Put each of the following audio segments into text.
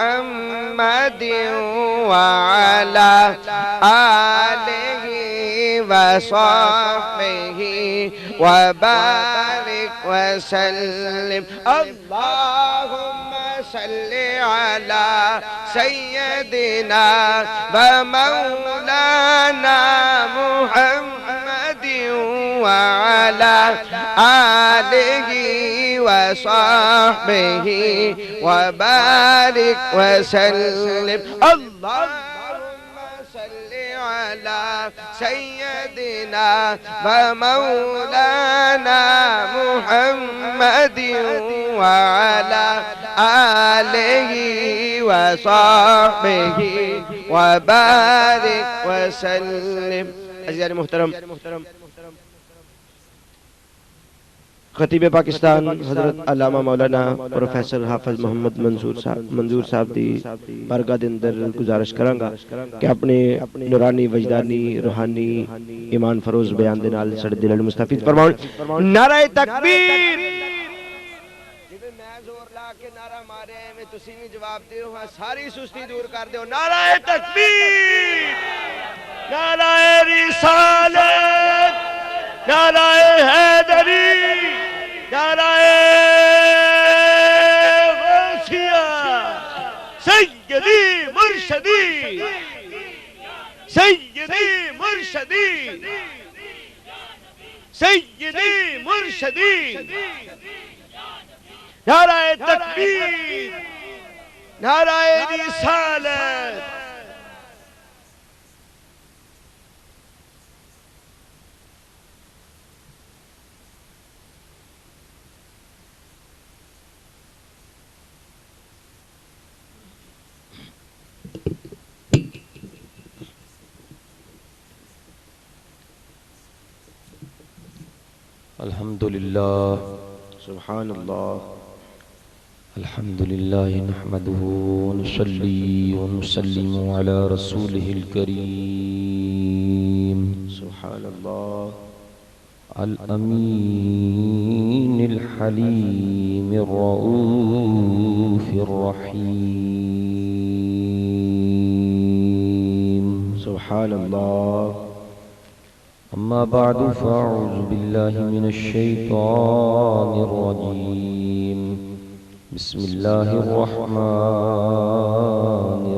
محمد وعلى آله وصحبه وبارك وسلم اللهم صل على سيدنا ومولانا محمد وعلى آله وصحبه وبارك وسلم اللهم صل على سيدنا ومولانا محمد وعلى آله وصحبه وبارك وسلم. عزیزان محترم، خطیب پاکستان حضرت علامہ مولانا پروفیسر حافظ محمد منظور صاحب دی بارگاہ دے اندر گزارش کراں گا کہ اپنے نورانی وجدانی روحانی ایمان فروز بیان دے نال ساڈے دل نوں مستفید فرماؤ. نعرہ تکبیر. میں زور لا کے نعرہ مارے میں تسی بھی جواب دیو ہاں ساری سستی دور کر دیو. نعرہ تکبیر، نعرہ رسالت، نعرہ حیدری، نعرہ غوثیہ. سیدی مرشدی، سیدی مرشدی، سیدی مرشدی. نعرہ تکبیر، نعرہ رسالت. الحمدللہ سبحان اللہ. الحمدللہ نحمده ونصلي ونسلم على رسوله الكريم سبحان اللہ. الأمين الحليم الرؤوف الرحيم سبحان اللہ. أما بعد فأعوذ بالله من الشيطان الرجيم. بسم الله الرحمن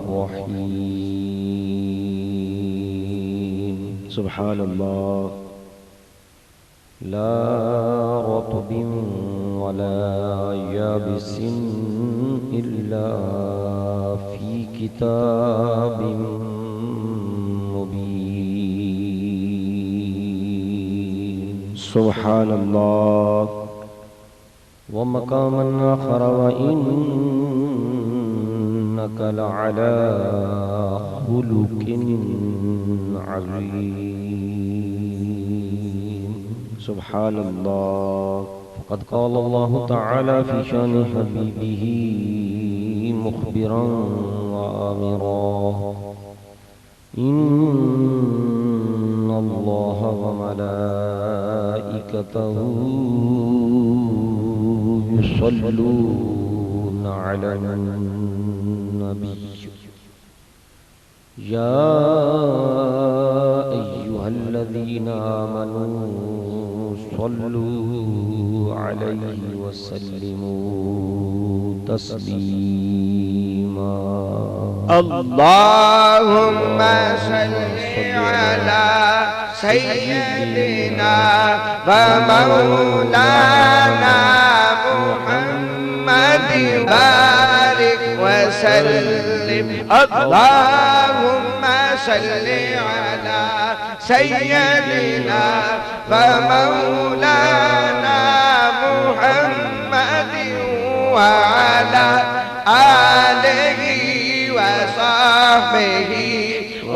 الرحيم. سبحان اللہ. لا رطب ولا يابس إلا في كتاب مبين. سبحان اللہ. ومقاما آخر وإنك لعلى خلق عظيم. سبحان اللہ. فقد قال الله تعالى في شان حبيبه مخبرا وآمرا إن الله وملائكته يصلون على النبي يا أيها الذين آمنوا صلوا عليه وسلموا تسليما. اللهم صل على سيدنا ومولانا محمد بارك وسلم. اللهم صل على سيدنا ومولانا محمد وعلى آله وصحبه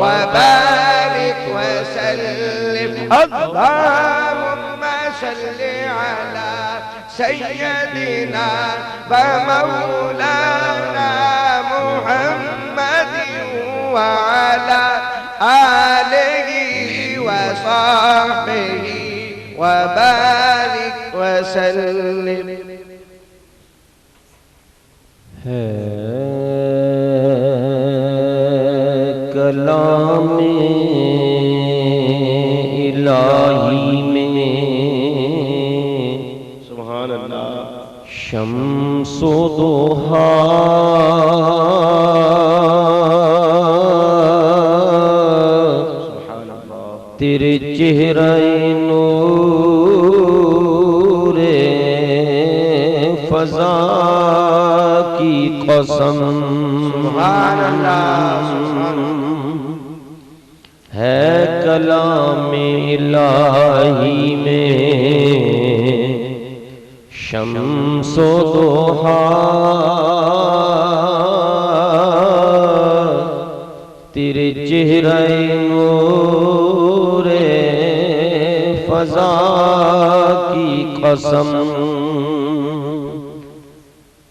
وبارك وسلم. اللهم صل على سيدنا ومولانا محمد وعلى آله وصحبه وبارك وسلم. کلام الہی میں سبحان اللہ شمس و ضحا تیرے چہرہ نور فضا کی قسم سبحان اللہ ہے کلام الہی میں شمس و ضحا تیرے چہرہ نور فضا کی قسم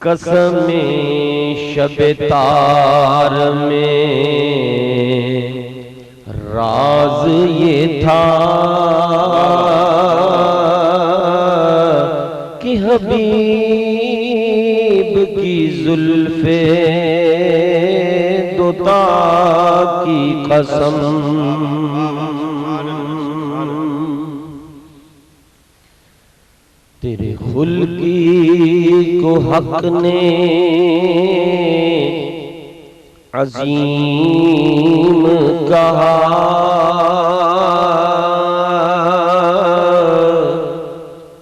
قسم شب تار میں راز یہ تھا کہ حبیب کی زلفیں دوتا کی قسم تیرے خلقی کو حق نے عظیم کہا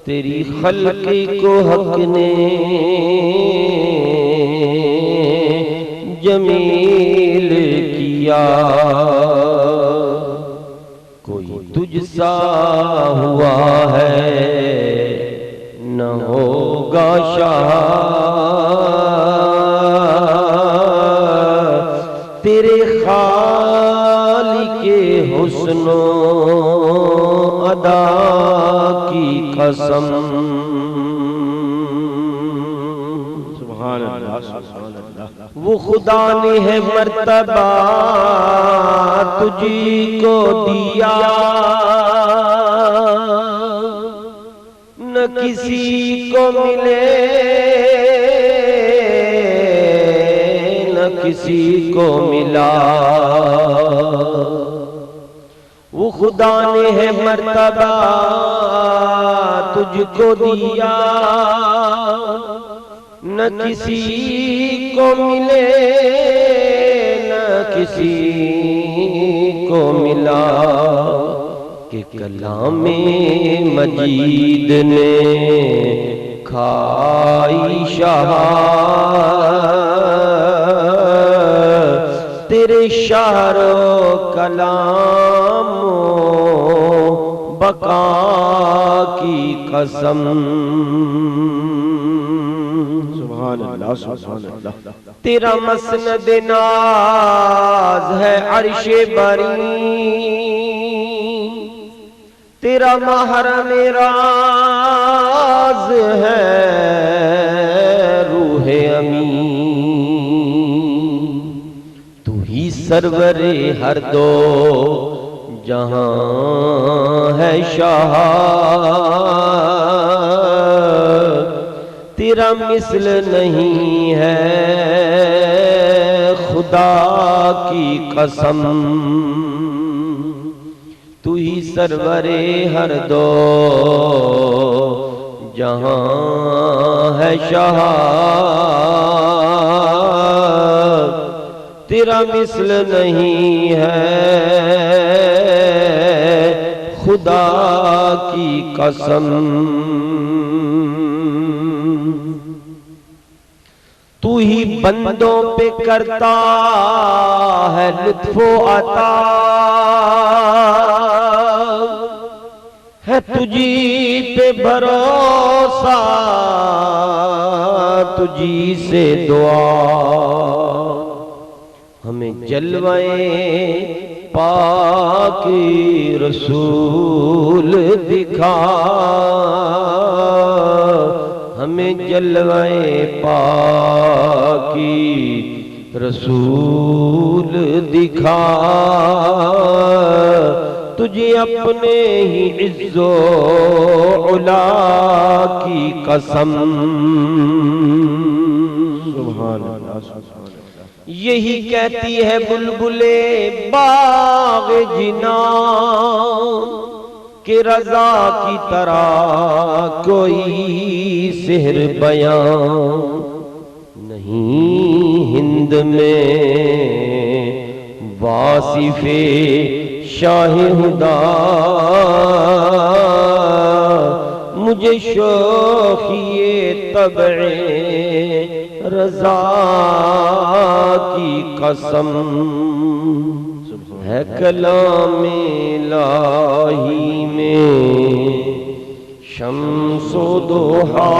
تیری خلقی کو حق نے جمیل کیا کوئی تجھ سا ہوا ہے نہ ہوگا شاہ تیرے خالق حسن و ادا کی قسم سبحان اللہ سبحان اللہ وہ خدا نے ہے مرتبہ تجھی کو دیا نہ کسی کو ملے نہ کسی کو ملا وہ خدا نے ہے مرتبہ تجھ کو دیا نہ کسی کو ملے نہ کسی کو ملا کہ کلام مجید نے کھائی شاہ تیرے شعر و کلام و بقا کی قسم سبحان اللہ سبحان اللہ تیرا مسند ناز ہے عرش بری تیرا محرم راز ہے روح امین تو ہی سرور ہر دو جہاں ہے شاہ تیرا مثل نہیں ہے خدا کی قسم تو ہی سرور ہر دو جہاں ہے شاہ تیرا مثل نہیں ہے خدا کی قسم تو ہی بندوں پہ کرتا ہے لطف و عطا ہے تجھی پہ بھروسہ تجھی سے دعا ہمیں جلوے پاک رسول دکھا ہمیں جلوے پاکی رسول دکھا تجھے اپنے ہی عز و علا کی قسم سبحان اللہ سبحان اللہ یہی کہتی ہے بلبلے باغ جنان کہ رضا کی طرح کوئی سحر بیان نہیں ہند میں واصف شاہ ہدا مجھے شوخی طبع رضا کی قسم ہے کلام الہی میں شمس و ضحا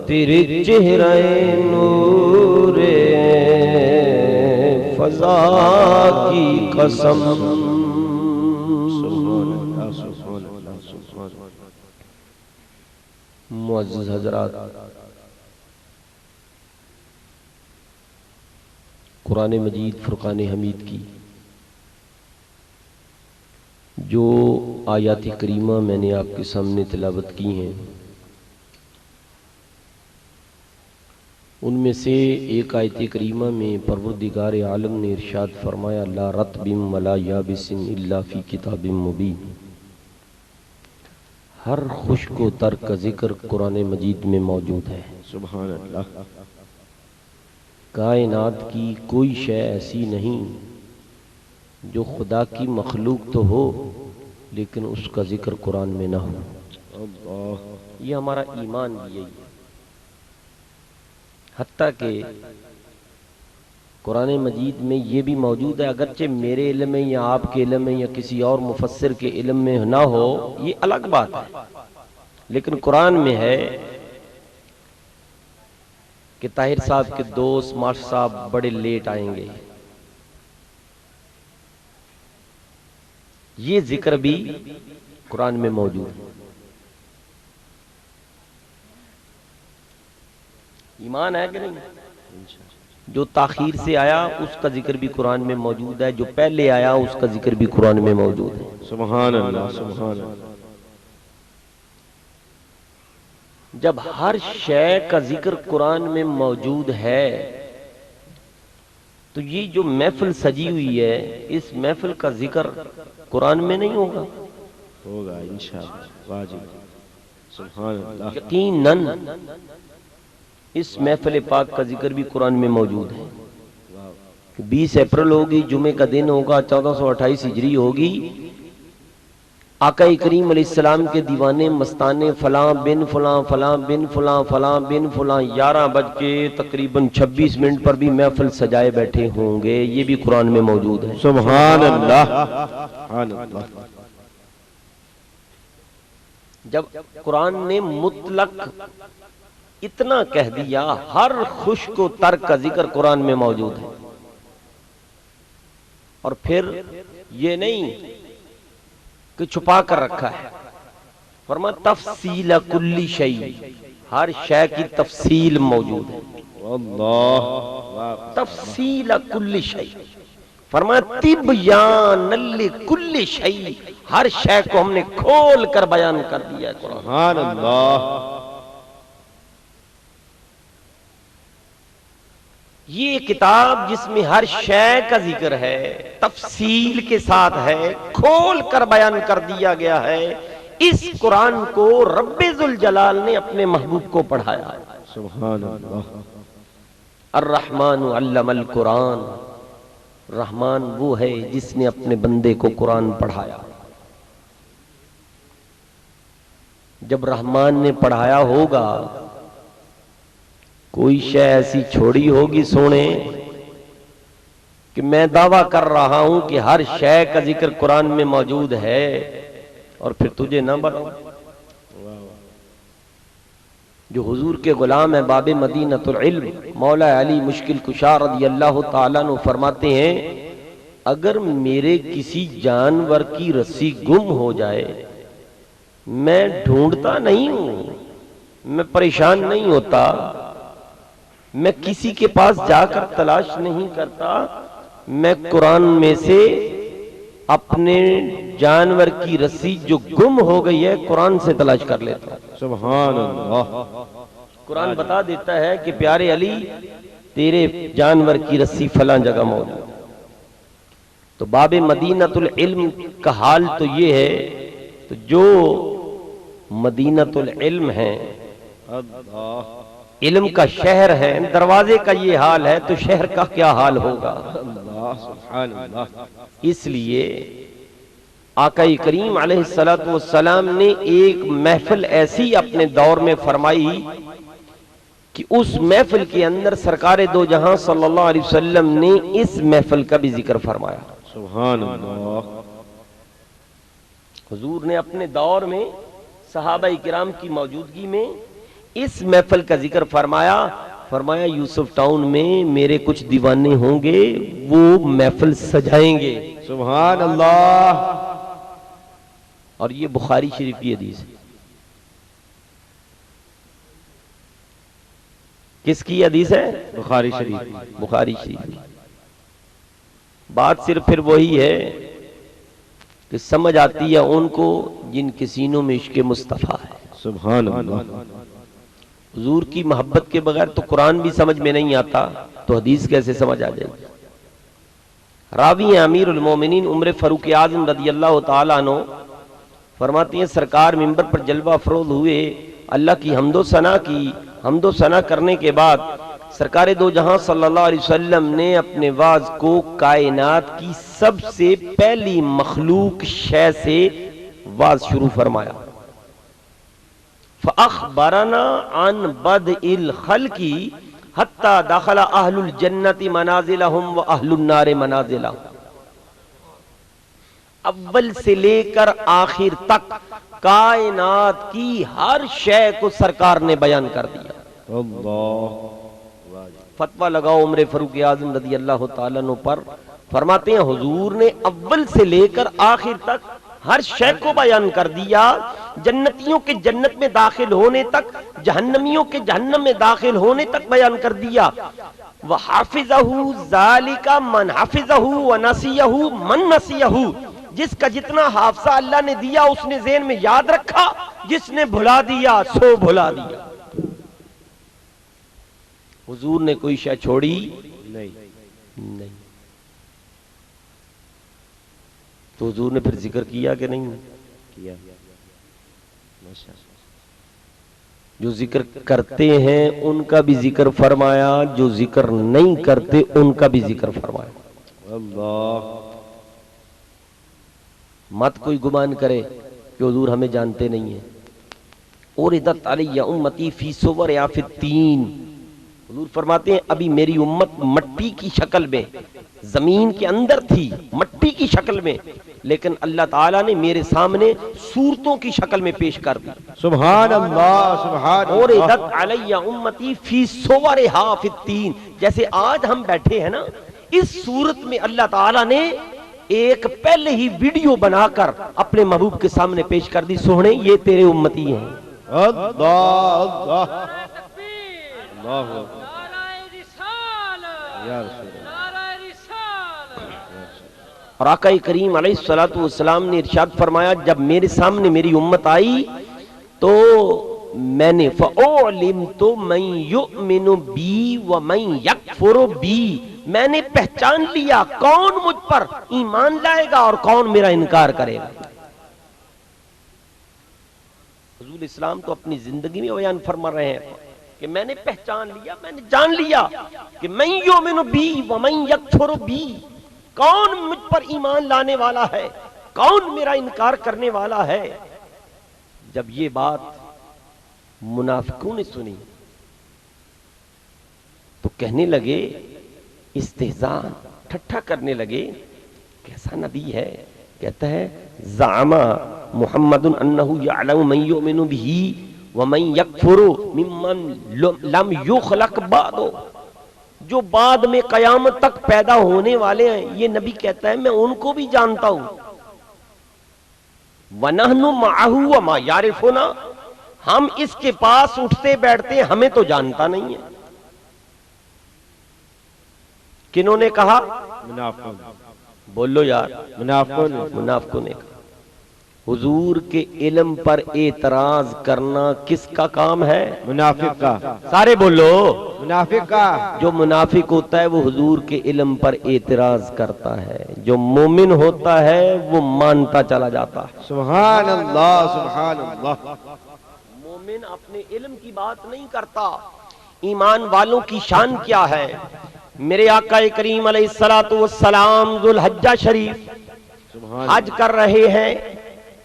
تیرے چہرہ نور فضا کی قسم. معزز حضرات، قرآن مجید فرقان حمید کی جو آیات کریمہ میں نے آپ کے سامنے تلاوت کی ہیں، ان میں سے ایک آیت کریمہ میں پروردگار عالم نے ارشاد فرمایا لا رطب ولا یابس الا فی کتاب مبین. ہر خشک و تر کا ذکر قرآن مجید میں موجود ہے. سبحان اللہ. کائنات کی کوئی شے ایسی نہیں جو خدا کی مخلوق تو ہو لیکن اس کا ذکر قرآن میں نہ ہو. اللہ، یہ ہمارا ایمان بھی یہی ہے. حتیٰ کہ قرآن مجید میں یہ بھی موجود ہے، اگرچہ میرے علم میں یا آپ کے علم میں یا کسی اور مفسر کے علم میں نہ ہو، یہ الگ بات ہے، لیکن قرآن میں ہے کہ طاہر صاحب کے دوست ماشٹر صاحب بڑے لیٹ آئیں گے. یہ ذکر بھی قرآن میں موجود ہے. ایمان ہے کہ نہیں؟ جو تاخیر سے آیا اس کا ذکر بھی قرآن میں موجود ہے، جو پہلے آیا اس کا ذکر بھی قرآن میں موجود ہے. سبحان اللہ، سبحان اللہ. جب ہر شے کا ذکر قرآن میں موجود ہے تو یہ جو محفل سجی ہوئی ہے اس محفل کا ذکر قرآن میں نہیں ہوگا؟ ہوگا انشاءاللہ، واجب. سبحان اللہ. یقیناً اس محفل پاک کا ذکر بھی قرآن میں موجود ہے. 20 اپریل ہوگی، جمعے کا دن ہوگا، 1428 ہجری ہوگی. آقا کریم علیہ السلام کے دیوانے مستانے فلاں بن فلاں فلاں بن فلاں فلاں بن فلاں 11 بج کے تقریباً 26 منٹ پر بھی محفل سجائے بیٹھے ہوں گے. یہ بھی قرآن میں موجود ہے. سبحان اللہ، سبحان اللہ. جب قرآن نے مطلق اتنا کہہ دیا، ہر خشک و تر کا ذکر قرآن میں موجود ہے. اور پھر یہ نہیں کہ چھپا کر رکھا ہے، فرمایا تفصیل کل شیء، ہر شے کی تفصیل موجود ہے. اللہ، تفصیل کل شیء، فرمایا تبیان لکل شیء، ہر شے کو ہم نے کھول کر بیان کر دیا ہے قرآن. سبحان اللہ. یہ کتاب جس میں ہر شے کا ذکر ہے، تفصیل کے ساتھ ہے، کھول کر بیان کر دیا گیا ہے. اس قرآن کو رب ذوالجلال نے اپنے محبوب کو پڑھایا. سبحان اللہ. الرحمن علم القرآن، رحمان وہ ہے جس نے اپنے بندے کو قرآن پڑھایا. جب رحمان نے پڑھایا ہوگا، کوئی شے ایسی چھوڑی ہوگی سونے کہ میں دعویٰ کر رہا ہوں کہ ہر شے کا ذکر قرآن میں موجود ہے اور پھر تجھے نہ بتاؤں. جو حضور کے غلام ہیں باب مدینۃ العلم مولا علی مشکل کشا رضی اللہ تعالیٰ عنہ فرماتے ہیں اگر میرے کسی جانور کی رسی گم ہو جائے میں ڈھونڈتا نہیں ہوں، میں پریشان نہیں ہوتا، میں کسی کے پاس جا کر تلاش نہیں کرتا، میں قرآن میں سے اپنے جانور کی رسی جو گم ہو گئی ہے قرآن سے تلاش کر لیتا. سبحان اللہ. قرآن بتا دیتا ہے کہ پیارے علی تیرے جانور کی رسی فلاں جگہ موجود. تو باب مدینۃ العلم کا حال تو یہ ہے، تو جو مدینۃ العلم ہے، علم کا شہر ہے، دروازے کا یہ حال ہے، تو شہر کا کیا حال ہوگا؟ سبحان اللہ. اس لیے آقا کریم علیہ الصلوۃ والسلام نے ایک محفل ایسی اپنے دور میں فرمائی کہ اس محفل کے اندر سرکار دو جہاں صلی اللہ علیہ وسلم نے اس محفل کا بھی ذکر فرمایا. سبحان اللہ. حضور نے اپنے دور میں صحابہ کرام کی موجودگی میں اس محفل کا ذکر فرمایا یوسف ٹاؤن میں میرے کچھ دیوانے ہوں گے، وہ محفل سجائیں گے. سبحان اللہ. اور یہ بخاری شریف کی حدیث ہے. کس کی حدیث ہے؟ بخاری شریف. بخاری شریف. بات صرف پھر وہی ہے کہ سمجھ آتی ہے ان کو جن کے سینوں میں عشق مصطفیٰ ہے. سبحان اللہ. حضور کی محبت کے بغیر تو قرآن بھی سمجھ میں نہیں آتا، تو حدیث کیسے سمجھ آ جائے گی؟ راوی امیر المومنین عمر فاروق اعظم رضی اللہ تعالیٰ عنہ فرماتے ہیں سرکار منبر پر جلوہ افروز ہوئے، اللہ کی حمد و ثنا کرنے کے بعد سرکار دو جہاں صلی اللہ علیہ وسلم نے اپنے واز کو کائنات کی سب سے پہلی مخلوق شے سے واز شروع فرمایا. فَأَخْبَرَنَا عَنْ بَدْءِ الْخَلْقِ حَتَّى دَخَلَ أَهْلُ الْجَنَّةِ مَنَازِلَهُمْ وَأَهْلُ النَّارِ مَنَازِلَهُمْ. اول سے لے کر آخر تک کائنات کی ہر شے کو سرکار نے بیان کر دیا. اللہ. فتویٰ لگاؤ عمر فاروق اعظم رضی اللہ تعالیٰ عنہ پر. فرماتے ہیں حضور نے اول سے لے کر آخر تک ہر شے کو بیان کر دیا، جنتیوں کے جنت میں داخل ہونے تک، جہنمیوں کے جہنم میں داخل ہونے تک بیان کر دیا. وَحَافِظَهُ ذَلِكَ مَنْ حَافِظَهُ وَنَسِيَهُ مَنْ نَسِيَهُ. جس کا جتنا حافظہ اللہ نے دیا اس نے ذہن میں یاد رکھا، جس نے بھلا دیا سو بھلا دیا. حضور نے کوئی شے چھوڑی نہیں. تو حضور نے پھر ذکر کیا کہ نہیں کیا؟ جو ذکر کرتے ہیں ان کا بھی ذکر فرمایا، جو ذکر نہیں کرتے ان کا بھی ذکر فرمایا. اللہ. مت کوئی گمان کرے کہ حضور ہمیں جانتے نہیں ہیں. اوردت علی امتی فی صور فی التین. حضور فرماتے ہیں ابھی میری امت مٹی کی شکل میں زمین کے اندر تھی، مٹی کی شکل میں، لیکن اللہ تعالیٰ نے میرے سامنے صورتوں کی شکل میں پیش کر دی. سبحان اللہ. سبحان اللہ. اوردت علی امتی فی صورہا فی التین. جیسے آج ہم بیٹھے ہیں نا، اس صورت میں اللہ تعالیٰ نے ایک پہلے ہی ویڈیو بنا کر اپنے محبوب کے سامنے پیش کر دی. سوہنے یہ تیرے امتی ہیں. اللہ. اللہ. اللہ. اور آقا کریم علیہ الصلوۃ والسلام نے ارشاد فرمایا جب میرے سامنے میری امت آئی تو میں نے فَأُعْلِمْتُ مَنْ يُؤْمِنُ بِي وَمَنْ يَكْفُرُ بِي. میں نے پہچان لیا کون مجھ پر ایمان لائے گا اور کون میرا انکار کرے گا. حضور اسلام تو اپنی زندگی میں بیان فرما رہے ہیں کہ میں نے پہچان لیا، میں نے جان لیا کہ مَنْ يُؤْمِنُ بِي وَمَنْ يَكْفُرُ بِي. کون مجھ پر ایمان لانے والا ہے، کون میرا انکار کرنے والا ہے. جب یہ بات منافقوں نے سنی تو کہنے لگے، استہزاء ٹھٹھا کرنے لگے، کیسا نبی ہے؟ کہتا ہے زعم محمد انہ یعلم من یؤمن به ومن یکفر ممن لم یخلق بعد. جو بعد میں قیامت تک پیدا ہونے والے ہیں یہ نبی کہتا ہے میں ان کو بھی جانتا ہوں. وَنَحْنُ مَعَهُ وَمَا يَعْرِفُنَا. ہم اس کے پاس اٹھتے بیٹھتے ہیں، ہمیں تو جانتا نہیں ہے. کنہوں نے کہا؟ منافقوں. بولو یار. منافقوں نے منافقوں نے کہا. حضور کے علم پر اعتراض کرنا کس کا کام ہے؟ منافق کا. سارے بولو. منافق کا. جو منافق ہوتا ہے وہ حضور کے علم پر اعتراض کرتا ہے، جو مومن ہوتا ہے وہ مانتا چلا جاتا ہے. سبحان اللہ سبحان اللہ. مومن اپنے علم کی بات نہیں کرتا. ایمان والوں کی شان کیا ہے؟ میرے آقا کریم علیہ الصلوۃ والسلام ذوالحجہ شریف حج کر رہے ہیں،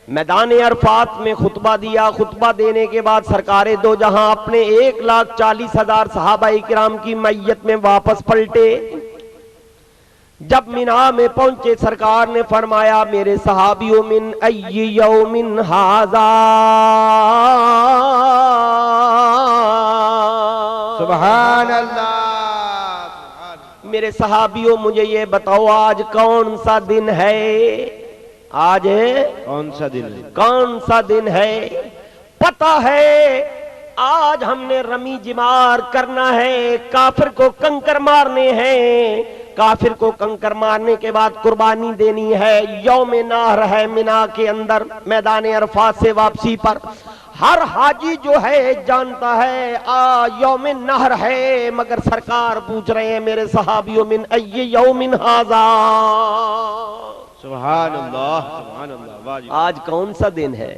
میدان عرفات میں خطبہ دیا. خطبہ دینے کے بعد سرکار دو جہاں اپنے 1,40,000 صحابہ کرام کی میت میں واپس پلٹے. جب مینا میں پہنچے سرکار نے فرمایا میرے صحابیوں من ای یوم ھذا، سبحان اللہ. میرے صحابیوں مجھے یہ بتاؤ آج کون سا دن ہے؟ آج کون سا دن ہے؟ کون سا دن ہے؟ پتہ ہے آج ہم نے رمی جمار کرنا ہے، کافر کو کنکر مارنے ہیں، کافر کو کنکر مارنے کے بعد قربانی دینی ہے. یوم نحر ہے مینا کے اندر میدان عرفات سے واپسی پر. ہر حاجی جو ہے جانتا ہے یوم نحر ہے، مگر سرکار پوچھ رہے ہیں میرے صحابیوں من ای یوم ھذا، سبحان اللہ سبحان اللہ. آج کون سا دن ہے؟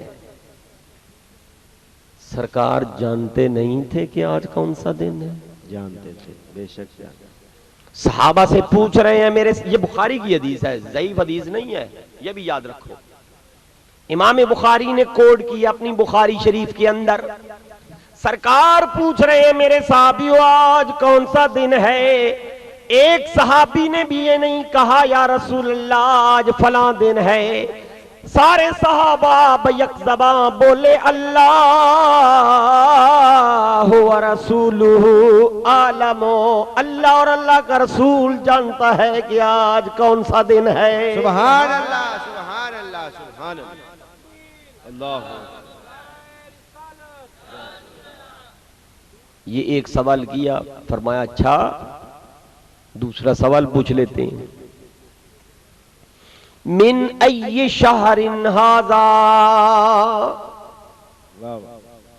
سرکار جانتے نہیں تھے کہ آج کون سا دن ہے؟ جانتے تھے، بے شک جانتے. صحابہ سے پوچھ رہے ہیں میرے، یہ بخاری کی حدیث ہے، ضعیف حدیث نہیں ہے، یہ بھی یاد رکھو. امام بخاری نے کوڈ کی اپنی بخاری شریف کے اندر. سرکار پوچھ رہے ہیں میرے صحابیوں آج کون سا دن ہے؟ ایک صحابی نے بھی یہ نہیں کہا یا رسول اللہ آج فلاں دن ہے. سارے صحابہ بیک زباں بولے اللہ و رسولہ عالم، اللہ اور اللہ کا رسول جانتا ہے کہ آج کون سا دن ہے. سبحان اللہ سبحان اللہ سبحان اللہ. اللہ یہ ایک سوال کیا، فرمایا اچھا دوسرا سوال پوچھ لیتے ہیں. من ای شہر ھذا،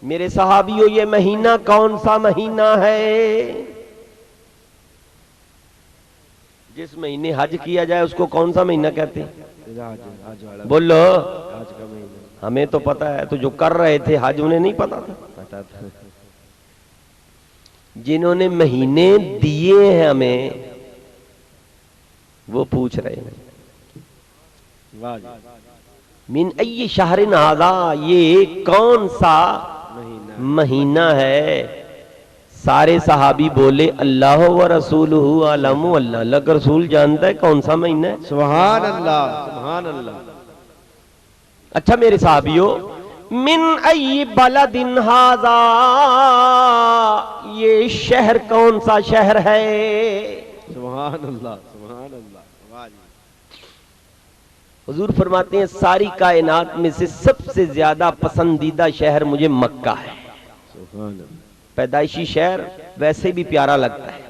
میرے صحابیوں یہ مہینہ کون سا مہینہ ہے؟ جس مہینے حج کیا جائے اس کو کون سا مہینہ کہتے ہیں؟ بولو. ہمیں تو پتا ہے، تو جو کر رہے تھے حج انہیں نہیں پتا تھا. جنہوں نے مہینے دیے ہیں ہمیں وہ پوچھ رہے ہیں من ای شہر ھذا، یہ کون سا مہینہ ہے؟ سارے صحابی بولے اللہ و رسولہ عالم، اللہ کا رسول جانتا ہے کون سا مہینہ ہے. سبحان اللہ سبحان اللہ. اچھا میرے صحابیوں من ای بلد ھذا، یہ شہر کون سا شہر ہے؟ سبحان اللہ سبحان اللہ. حضور فرماتے ہیں ساری کائنات میں سے سب سے زیادہ پسندیدہ شہر مجھے مکہ ہے. سبحان اللہ. پیدائشی شہر ویسے بھی پیارا لگتا ہے.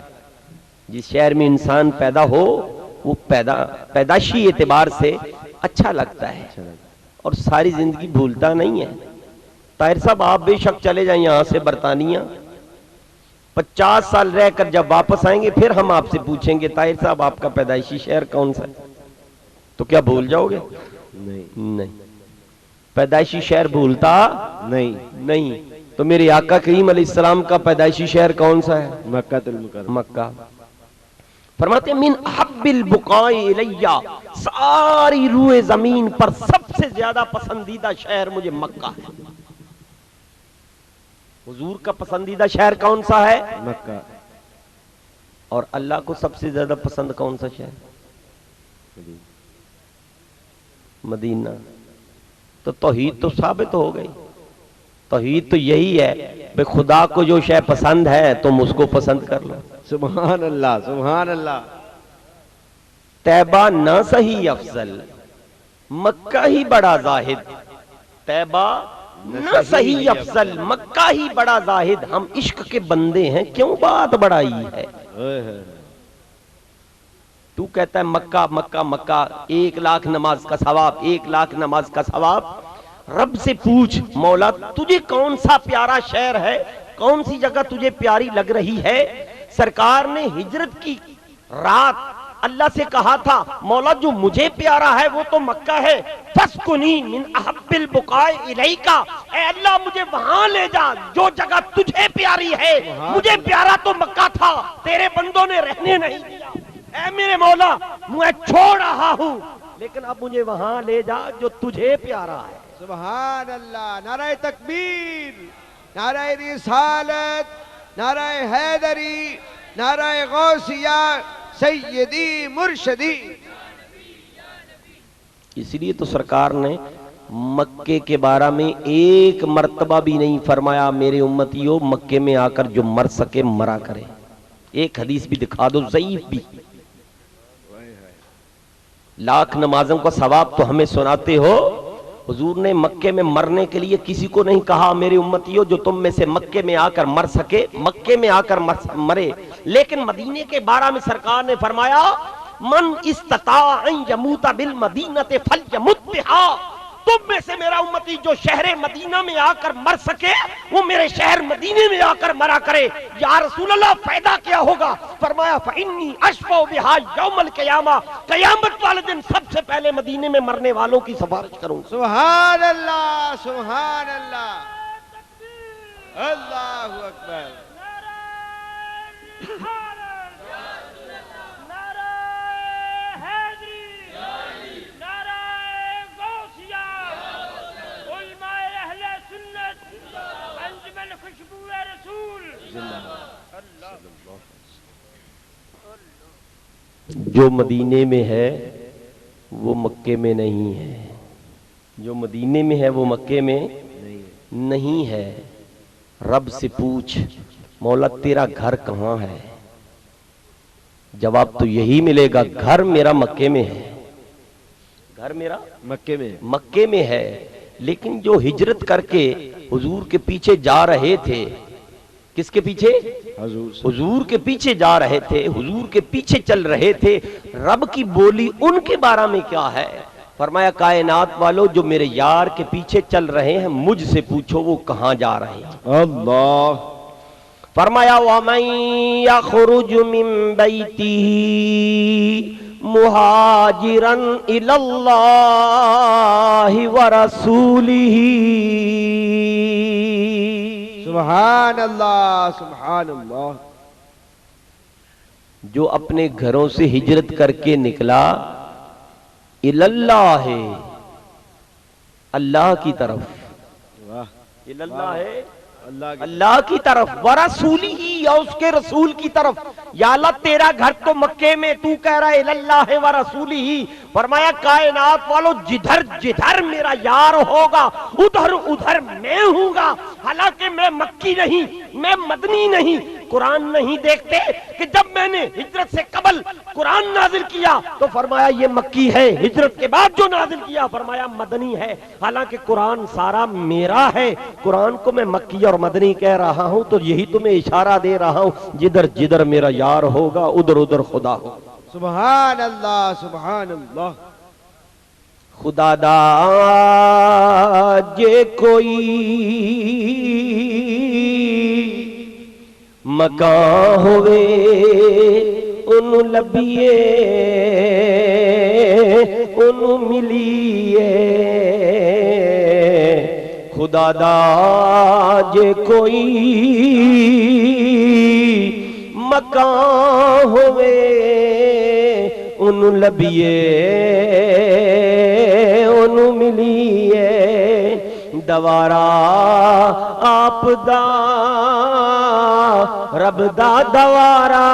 جس شہر میں انسان پیدا ہو وہ پیدائشی اعتبار سے اچھا لگتا ہے اور ساری زندگی بھولتا نہیں ہے. طاہر صاحب آپ بے شک چلے جائیں یہاں سے برطانیہ، 50 سال رہ کر جب واپس آئیں گے پھر ہم آپ سے پوچھیں گے طاہر صاحب آپ کا پیدائشی شہر کون سا ہے، تو کیا بھول جاؤ گے؟ نہیں. پیدائشی شہر بھولتا نہیں. تو میرے آقا کریم علیہ السلام کا پیدائشی شہر کون سا ہے؟ مکہ المکرمہ. مکہ. فرماتے ہیں من احب البقاء الیہ، ساری روئے زمین پر سب سے زیادہ پسندیدہ شہر مجھے مکہ ہے. حضور کا پسندیدہ شہر کون سا ہے؟ مکہ. اور اللہ کو سب سے زیادہ پسند کون سا شہر؟ مدینہ. تو توحید تو ثابت ہو گئی. توحید تو یہی ہے کہ خدا کو جو شے پسند ہے تم اس کو پسند کر لو. سبحان اللہ سبحان اللہ. طیبہ نہ صحیح افضل، مکہ ہی بڑا زاہد. طیبہ نہ صحیح افضل، مکہ ہی بڑا زاہد. ہم عشق کے بندے ہیں کیوں بات بڑائی ہے. تو کہتا ہے مکہ مکہ مکہ، 1,00,000 نماز کا ثواب، 1,00,000 نماز کا ثواب. رب سے پوچھ مولا تجھے کون سا پیارا شہر ہے، کون سی جگہ تجھے پیاری لگ رہی ہے۔ سرکار نے ہجرت کی رات اللہ سے کہا تھا مولا جو مجھے پیارا ہے وہ تو مکہ ہے، فاسکنی من احب البقاء الیک، اے اللہ مجھے وہاں لے جا جو جگہ تجھے پیاری ہے۔ مجھے پیارا تو مکہ تھا، تیرے بندوں نے رہنے نہیں دیا، اے میرے مولا میں چھوڑ رہا ہوں، لیکن اب مجھے وہاں لے جا جو تجھے پیارا ہے۔ سبحان اللہ، نعرہ تکبیر، نعرہ رسالت، نعرہ حیدری، نعرہ غوثیہ، سیدی مرشدی۔ اس لیے تو سرکار نے مکے کے بارے میں ایک مرتبہ بھی نہیں فرمایا میرے امتیوں مکے میں آ کر جو مر سکے مرا کرے۔ ایک حدیث بھی دکھا دو ضعیف بھی، لاکھ نمازوں کا ثواب تو ہمیں سناتے ہو، حضور نے مکے میں مرنے کے لیے کسی کو نہیں کہا میرے امتیوں جو تم میں سے مکے میں آ کر مر سکے مکے میں آ کر مرے، لیکن مدینے کے بارے میں سرکار نے فرمایا من استطاع ان یموت بالمدینہ فلیمت بہا، تم میں سے میرا امتی جو شہر مدینہ میں آ کر مر سکے وہ میرے شہر مدینے میں آ کر مرا کرے۔ یا رسول اللہ فائدہ کیا ہوگا؟ فرمایا فإنی اشفع بہا یوم القیامہ، قیامت والے دن سب سے پہلے مدینے میں مرنے والوں کی سفارش کروں۔ سبحان اللہ، سبحان اللہ، اللہ اکبر۔ جو مدینے میں ہے وہ مکے میں نہیں ہے، جو مدینے میں ہے وہ مکے میں نہیں ہے۔ رب سے پوچھ مولا تیرا گھر کہاں ہے، جواب تو یہی ملے گا گھر میرا مکے میں ہے، گھر میرا مکے میں ہے۔ لیکن جو ہجرت کر کے حضور کے پیچھے جا رہے تھے، کس کے پیچھے؟ حضور کے پیچھے جا رہے تھے، حضور کے پیچھے چل رہے تھے، رب کی بولی ان کے بارے میں کیا ہے؟ فرمایا کائنات والو جو میرے یار کے پیچھے چل رہے ہیں مجھ سے پوچھو وہ کہاں جا رہے ہیں۔ اللہ فرمایا وَمَن يَخْرُجُ مِن بَيْتِهِ مُهَاجِرًا إِلَى اللَّهِ وَرَسُولِهِ، سبحان اللہ، سبحان اللہ۔ جو اپنے گھروں سے ہجرت کر کے نکلا الی اللہ، اللہ کی طرف، الی اللہ، اللہ کی طرف، ورسولہ، یا اس کے رسول کی طرف۔ یا اللہ تیرا گھر تو مکے میں، تو کہہ رہا ہے الی اللہ ورسولہ۔ فرمایا کائنات والو جدھر جدھر میرا یار ہوگا ادھر ادھر میں ہوں گا، حالانکہ میں مکی نہیں، میں مدنی نہیں۔ قرآن نہیں دیکھتے کہ جب میں نے ہجرت سے قبل قرآن نازل کیا تو فرمایا یہ مکی ہے، ہجرت کے بعد جو نازل کیا فرمایا مدنی ہے، حالانکہ قرآن سارا میرا ہے۔ قرآن کو میں مکی اور مدنی کہہ رہا ہوں تو یہی تمہیں اشارہ دے رہا ہوں، جدھر جدھر میرا یار ہوگا ادھر ادھر خدا ہوگا۔ سبحان اللہ، سبحان اللہ۔ خدا دا جے کوئی مکان ہوئے انہوں لبیے انہوں ملیے، خدا دا جے کوئی مکان ہوئے انہوں لبیے انہوں ملیے، دوارا آپ دا رب دا دوارا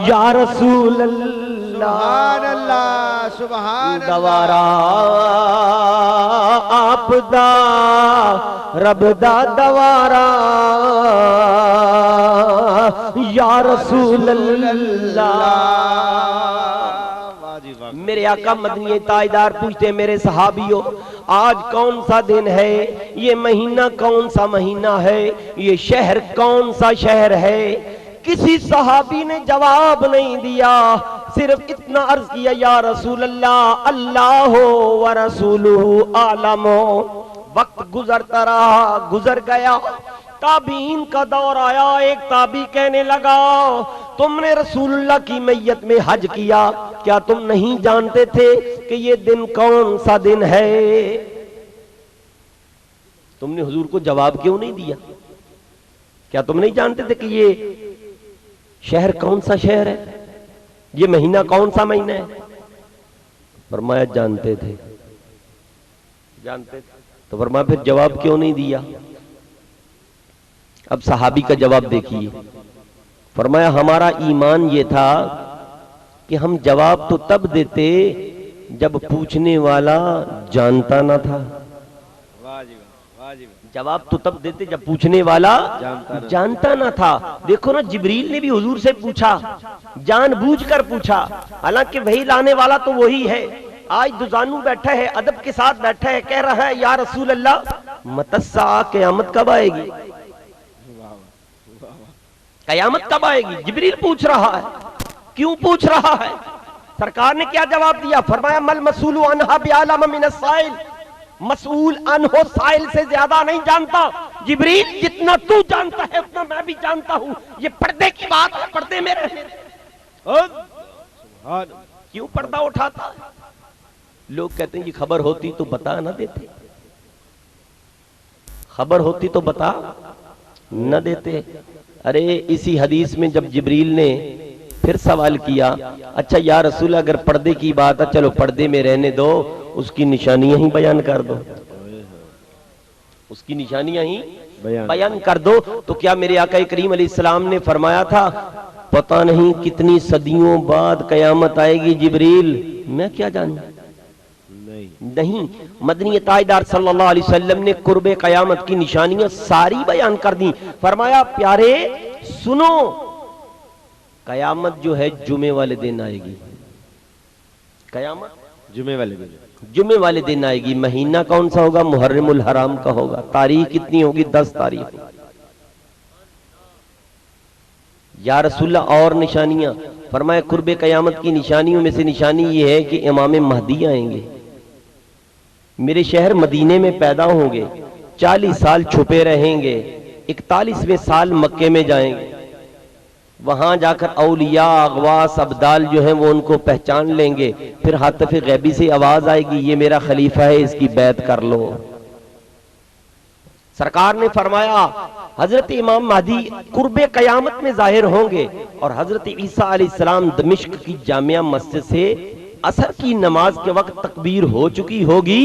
یا رسول اللہ، سبحان اللہ، سبحان اللہ۔ دوارا آپ دا رب دا دوارا یا رسول اللہ۔ میرے آقا مدنی تاجدار پوچھتے ہیں میرے صحابیوں آج کون سا دن ہے، یہ مہینہ کون سا مہینہ ہے، یہ شہر کون سا شہر ہے؟ کسی صحابی نے جواب نہیں دیا۔ صرف اتنا عرض کیا یا رسول اللہ اللہ و رسولہ اعلم. وقت گزرتا رہا، گزر گیا، تابعین کا دور آیا. ایک تابعی کہنے لگا تم نے رسول اللہ کی میت میں حج کیا، کیا تم نہیں جانتے تھے کہ یہ دن کون سا دن ہے؟ تم نے حضور کو جواب کیوں نہیں دیا؟ کیا تم نہیں جانتے تھے کہ یہ شہر کون سا شہر ہے، یہ مہینہ کون سا مہینہ ہے؟ فرمایا جانتے تھے. جانتے تھے تو فرمایا پھر جواب کیوں نہیں دیا؟ اب صحابی کا جواب دیکھیے. فرمایا ہمارا ایمان یہ تھا کہ ہم جواب تو تب دیتے جب پوچھنے والا جانتا نہ تھا. جواب تو تب دیتے جب پوچھنے والا جانتا نہ تھا. دیکھو نا جبریل نے بھی حضور سے پوچھا، جان بوجھ کر پوچھا، حالانکہ وہی لانے والا تو وہی ہے. آج دزانو بیٹھا ہے، ادب کے ساتھ بیٹھا ہے، کہہ رہا ہے یا رسول اللہ متی الساعہ، قیامت کب آئے گی؟ قیامت کب آئے گی؟ جبریل پوچھ رہا ہے. کیوں پوچھ رہا ہے؟ سرکار نے کیا جواب دیا؟ فرمایا مل مسئول عنہا بعلم من السائل، مسئول عنہ سائل سے زیادہ نہیں جانتا. جبریل جتنا تو جانتا ہے اتنا میں بھی جانتا ہوں. یہ پردے کی بات ہے، پردے میں رہنے. کیوں پردہ اٹھاتا ہے؟ لوگ کہتے ہیں یہ خبر ہوتی تو بتا نہ دیتے، خبر ہوتی تو بتا نہ دیتے. ارے اسی حدیث میں جب جبریل نے پھر سوال کیا اچھا یا رسول اگر پردے کی بات ہے چلو پردے میں رہنے دو، اس کی نشانیاں ہی بیان کر دو، اس کی نشانیاں ہی بیان کر دو. تو کیا میرے آقا کریم علیہ السلام نے فرمایا تھا پتہ نہیں کتنی صدیوں بعد قیامت آئے گی جبریل، میں کیا جانوں؟ نہیں. مدنی تاجدار صلی اللہ علیہ وسلم نے قرب قیامت کی نشانیاں ساری بیان کر دی. فرمایا پیارے سنو، قیامت جو ہے جمعے والے دن آئے گی. قیامت جمعے والے دن آئے گی. مہینہ کون سا ہوگا؟ محرم الحرام کا ہوگا. تاریخ کتنی ہوگی؟ 10 تاریخ. یا رسول اللہ اور نشانیاں؟ فرمایا قرب قیامت کی نشانیوں میں سے نشانی یہ ہے کہ امام مہدی آئیں گے، میرے شہر مدینے میں پیدا ہوں گے، 40 سال چھپے رہیں گے، 41ویں سال مکے میں جائیں گے، وہاں جا کر اولیاء اغواس ابدال جو ہیں وہ ان کو پہچان لیں گے. پھر ہاتف غیبی سے آواز آئے گی یہ میرا خلیفہ ہے، اس کی بیعت کر لو. سرکار نے فرمایا حضرت امام مہدی قرب قیامت میں ظاہر ہوں گے اور حضرت عیسیٰ علیہ السلام دمشق کی جامعہ مسجد سے عصر کی نماز کے وقت تکبیر ہو چکی ہوگی.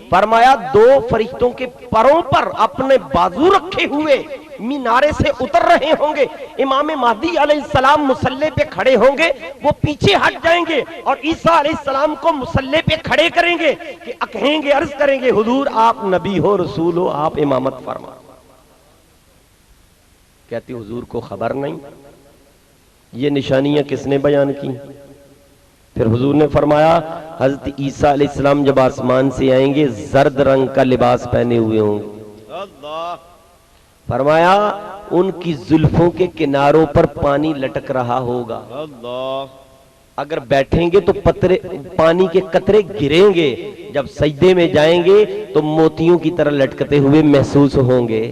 فرمایا 2 فرشتوں کے پروں پر اپنے بازو رکھے ہوئے مینارے سے اتر رہے ہوں گے. امام مہدی علیہ السلام مصلی پہ کھڑے ہوں گے، وہ پیچھے ہٹ جائیں گے اور عیسیٰ علیہ السلام کو مصلی پہ کھڑے کریں گے کہ کہیں گے، عرض کریں گے حضور آپ نبی ہو، رسول ہو، آپ امامت فرما. کہتی حضور کو خبر نہیں. یہ نشانیاں کس نے بیان کی؟ پھر حضور نے فرمایا حضرت عیسیٰ علیہ السلام جب آسمان سے آئیں گے زرد رنگ کا لباس پہنے ہوئے ہوں گے. فرمایا ان کی زلفوں کے کناروں پر پانی لٹک رہا ہوگا، اگر بیٹھیں گے تو پانی کے قطرے گریں گے، جب سجدے میں جائیں گے تو موتیوں کی طرح لٹکتے ہوئے محسوس ہوں گے.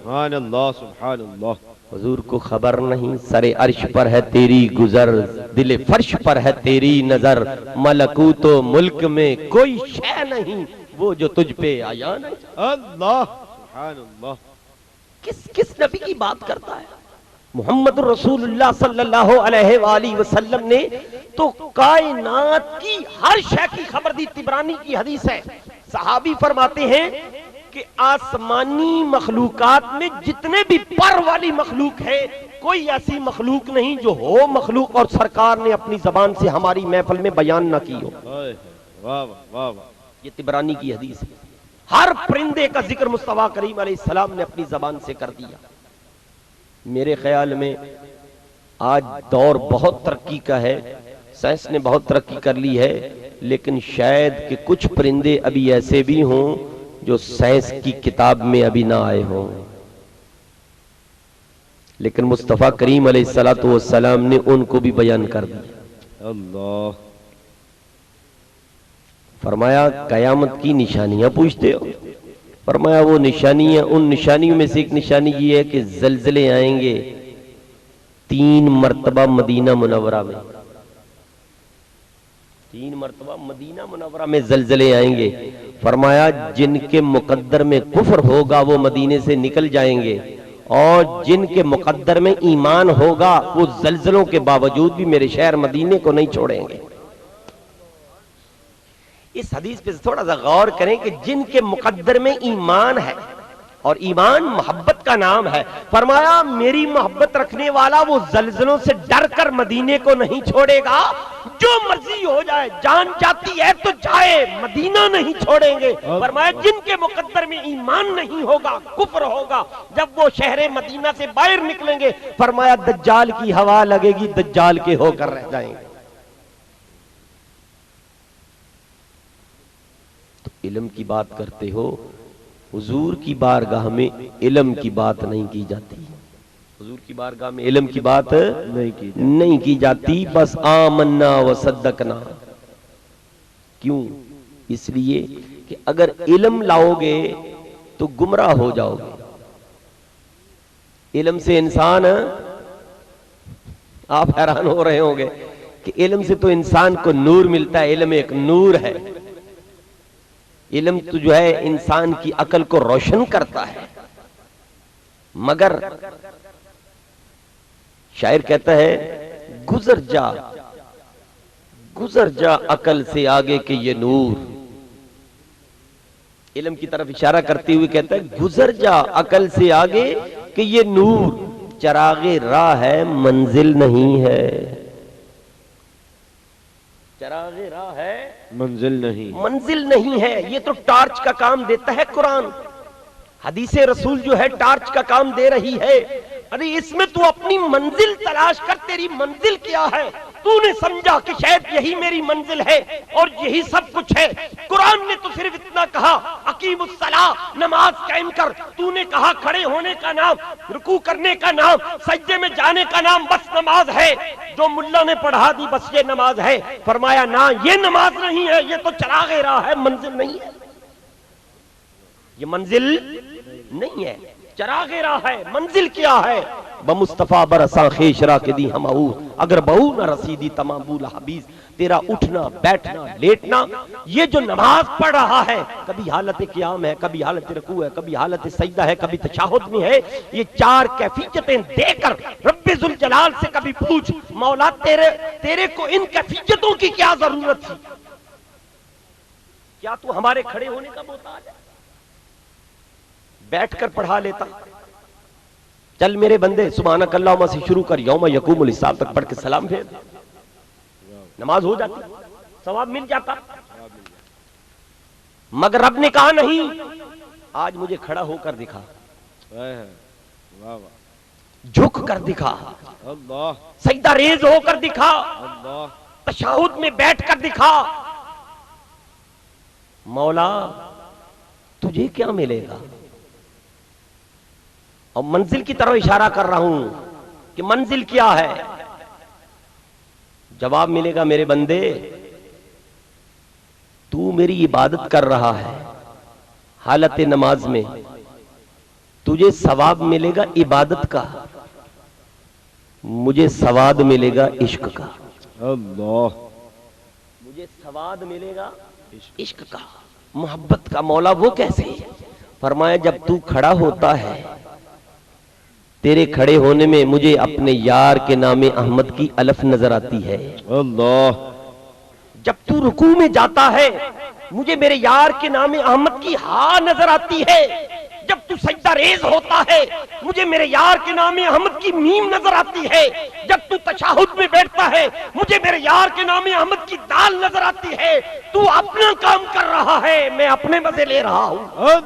سبحان اللہ سبحان اللہ. حضور کو خبر نہیں. سر عرش پر ہے تیری گزر، دل فرش پر ہے تیری نظر، ملکوت و ملک میں کوئی شے نہیں وہ جو تجھ پہ آیا نہیں. اللہ سبحان اللہ. کس نبی کی بات کرتا ہے؟ محمد رسول اللہ صلی اللہ علیہ وآلہ وسلم نے تو کائنات کی ہر شے کی خبر دی. طبرانی کی حدیث ہے، صحابی فرماتے ہیں کہ آسمانی مخلوقات میں جتنے بھی پر والی مخلوق ہے کوئی ایسی مخلوق نہیں جو ہو مخلوق اور سرکار نے اپنی زبان سے ہماری محفل میں بیان نہ کی ہو. یہ طبرانی کی حدیث ہے. ہر پرندے کا ذکر مصطفیٰ کریم علیہ السلام نے اپنی زبان سے کر دیا. میرے خیال میں آج دور بہت ترقی کا ہے، سائنس نے بہت ترقی کر لی ہے، لیکن شاید کہ کچھ پرندے ابھی ایسے بھی ہوں جو سائنس کی کتاب میں ابھی نہ آئے ہوں، لیکن مصطفیٰ کریم علیہ السلام نے ان کو بھی بیان کر دیا. اللہ. فرمایا قیامت کی نشانیاں پوچھتے ہو؟ فرمایا وہ نشانیاں، ان نشانیوں میں سے ایک نشانی یہ ہے کہ زلزلے آئیں گے 3 مرتبہ مدینہ منورہ میں. 3 مرتبہ مدینہ منورہ میں زلزلے آئیں گے. فرمایا جن کے مقدر میں کفر ہوگا وہ مدینے سے نکل جائیں گے، اور جن کے مقدر میں ایمان ہوگا وہ زلزلوں کے باوجود بھی میرے شہر مدینے کو نہیں چھوڑیں گے. اس حدیث پہ تھوڑا سا غور کریں کہ جن کے مقدر میں ایمان ہے، اور ایمان محبت کا نام ہے. فرمایا میری محبت رکھنے والا وہ زلزلوں سے ڈر کر مدینے کو نہیں چھوڑے گا. جو مرضی ہو جائے، جان جاتی ہے تو جائے، مدینہ نہیں چھوڑیں گے. فرمایا جن کے مقدر میں ایمان نہیں ہوگا، کفر ہوگا، جب وہ شہر مدینہ سے باہر نکلیں گے، فرمایا دجال کی ہوا لگے گی، دجال کے ہو کر رہ جائیں گے. تو علم کی بات کرتے ہو، حضور کی بارگاہ میں علم کی بات نہیں کی جاتی. حضور کی بارگاہ میں علم کی بات نہیں کی جاتی. بس آمنا و صدقنا. کیوں؟ اس لیے کہ اگر علم لاؤ گے تو گمراہ ہو جاؤ گے. علم سے انسان، آپ حیران ہو رہے ہوں گے کہ علم سے تو انسان کو نور ملتا ہے. علم ایک نور ہے. علم تو جو ہے انسان کی عقل کو روشن کرتا ہے، مگر شاعر کہتا ہے گزر جا عقل سے آگے کہ یہ نور. علم کی طرف اشارہ کرتے ہوئے کہتا ہے گزر جا عقل سے آگے کہ یہ نور چراغ راہ ہے منزل نہیں ہے. چراغ راہ ہے منزل نہیں ہے. یہ تو ٹارچ کا کام دیتا ہے قرآن. حدیث رسول جو ہے ٹارچ کا کام دے رہی ہے. ارے اس میں تو اپنی منزل تلاش کر. تیری منزل کیا ہے؟ تو نے سمجھا کہ شاید یہی میری منزل ہے اور یہی سب کچھ ہے. قرآن نے تو صرف اتنا کہا اقیم الصلاۃ، نماز قائم کر. تو نے کہا کھڑے ہونے کا نام، رکوع کرنے کا نام، سجدے میں جانے کا نام بس نماز ہے. جو ملا نے پڑھا دی بس یہ نماز ہے. فرمایا نہ، یہ نماز نہیں ہے، یہ تو چراغ راہ ہے، منزل نہیں ہے. یہ منزل نہیں ہے، چراغ راہ ہے. منزل کیا ہے؟ بمصطفیٰ برساں خیش را کے دی ہم آؤ، اگر بہو نہ رسیدی تمام بولا حبیز. تیرا اٹھنا بیٹھنا لیٹنا، یہ جو نماز پڑھ رہا ہے، کبھی حالت قیام ہے، کبھی حالت رکوع ہے، کبھی حالت سجدہ ہے، کبھی تشہد میں ہے. یہ 4 کیفیتیں دے کر رب ذوالجلال سے کبھی پوچھ مولا تیرے کو ان کیفیتوں کی کیا ضرورت تھی؟ کیا تو ہمارے کھڑے ہونے کا محتاج ہے؟ بیٹھ کر پڑھا لیتا. چل میرے بندے سبحانک اللہم سے شروع کر یوم یقوم الحساب تک پڑھ کے سلام پھیر، نماز ہو جاتی، ثواب مل جاتا. مگر رب نے کہا نہیں، آج مجھے کھڑا ہو کر دکھا، جھک کر دکھا، سجدہ ریز ہو کر دکھا، تشہد میں بیٹھ کر دکھا. مولا تجھے کیا ملے گا؟ اور منزل کی طرف اشارہ کر رہا ہوں کہ منزل کیا ہے. جواب ملے گا میرے بندے، تو میری عبادت کر رہا ہے حالت نماز میں، تجھے ثواب ملے گا عبادت کا، مجھے ثواب ملے گا عشق کا. اللہ، مجھے ثواب ملے گا عشق کا، محبت کا. مولا وہ کیسے؟ فرمایا جب تو کھڑا ہوتا ہے، تیرے کھڑے ہونے میں مجھے اپنے یار کے نام احمد کی الف نظر آتی ہے. اللہ، جب تو رکوع میں جاتا ہے مجھے میرے یار کے نام احمد کی ہا نظر آتی ہے. جب تو سجدہ ریز ہوتا ہے مجھے میرے یار کے نام احمد کی میم نظر آتی ہے. جب تو تشہد میں بیٹھتا ہے مجھے میرے یار کے نام احمد کی دال نظر آتی ہے. تو اپنا کام کر رہا ہے، میں اپنے مزے لے رہا ہوں.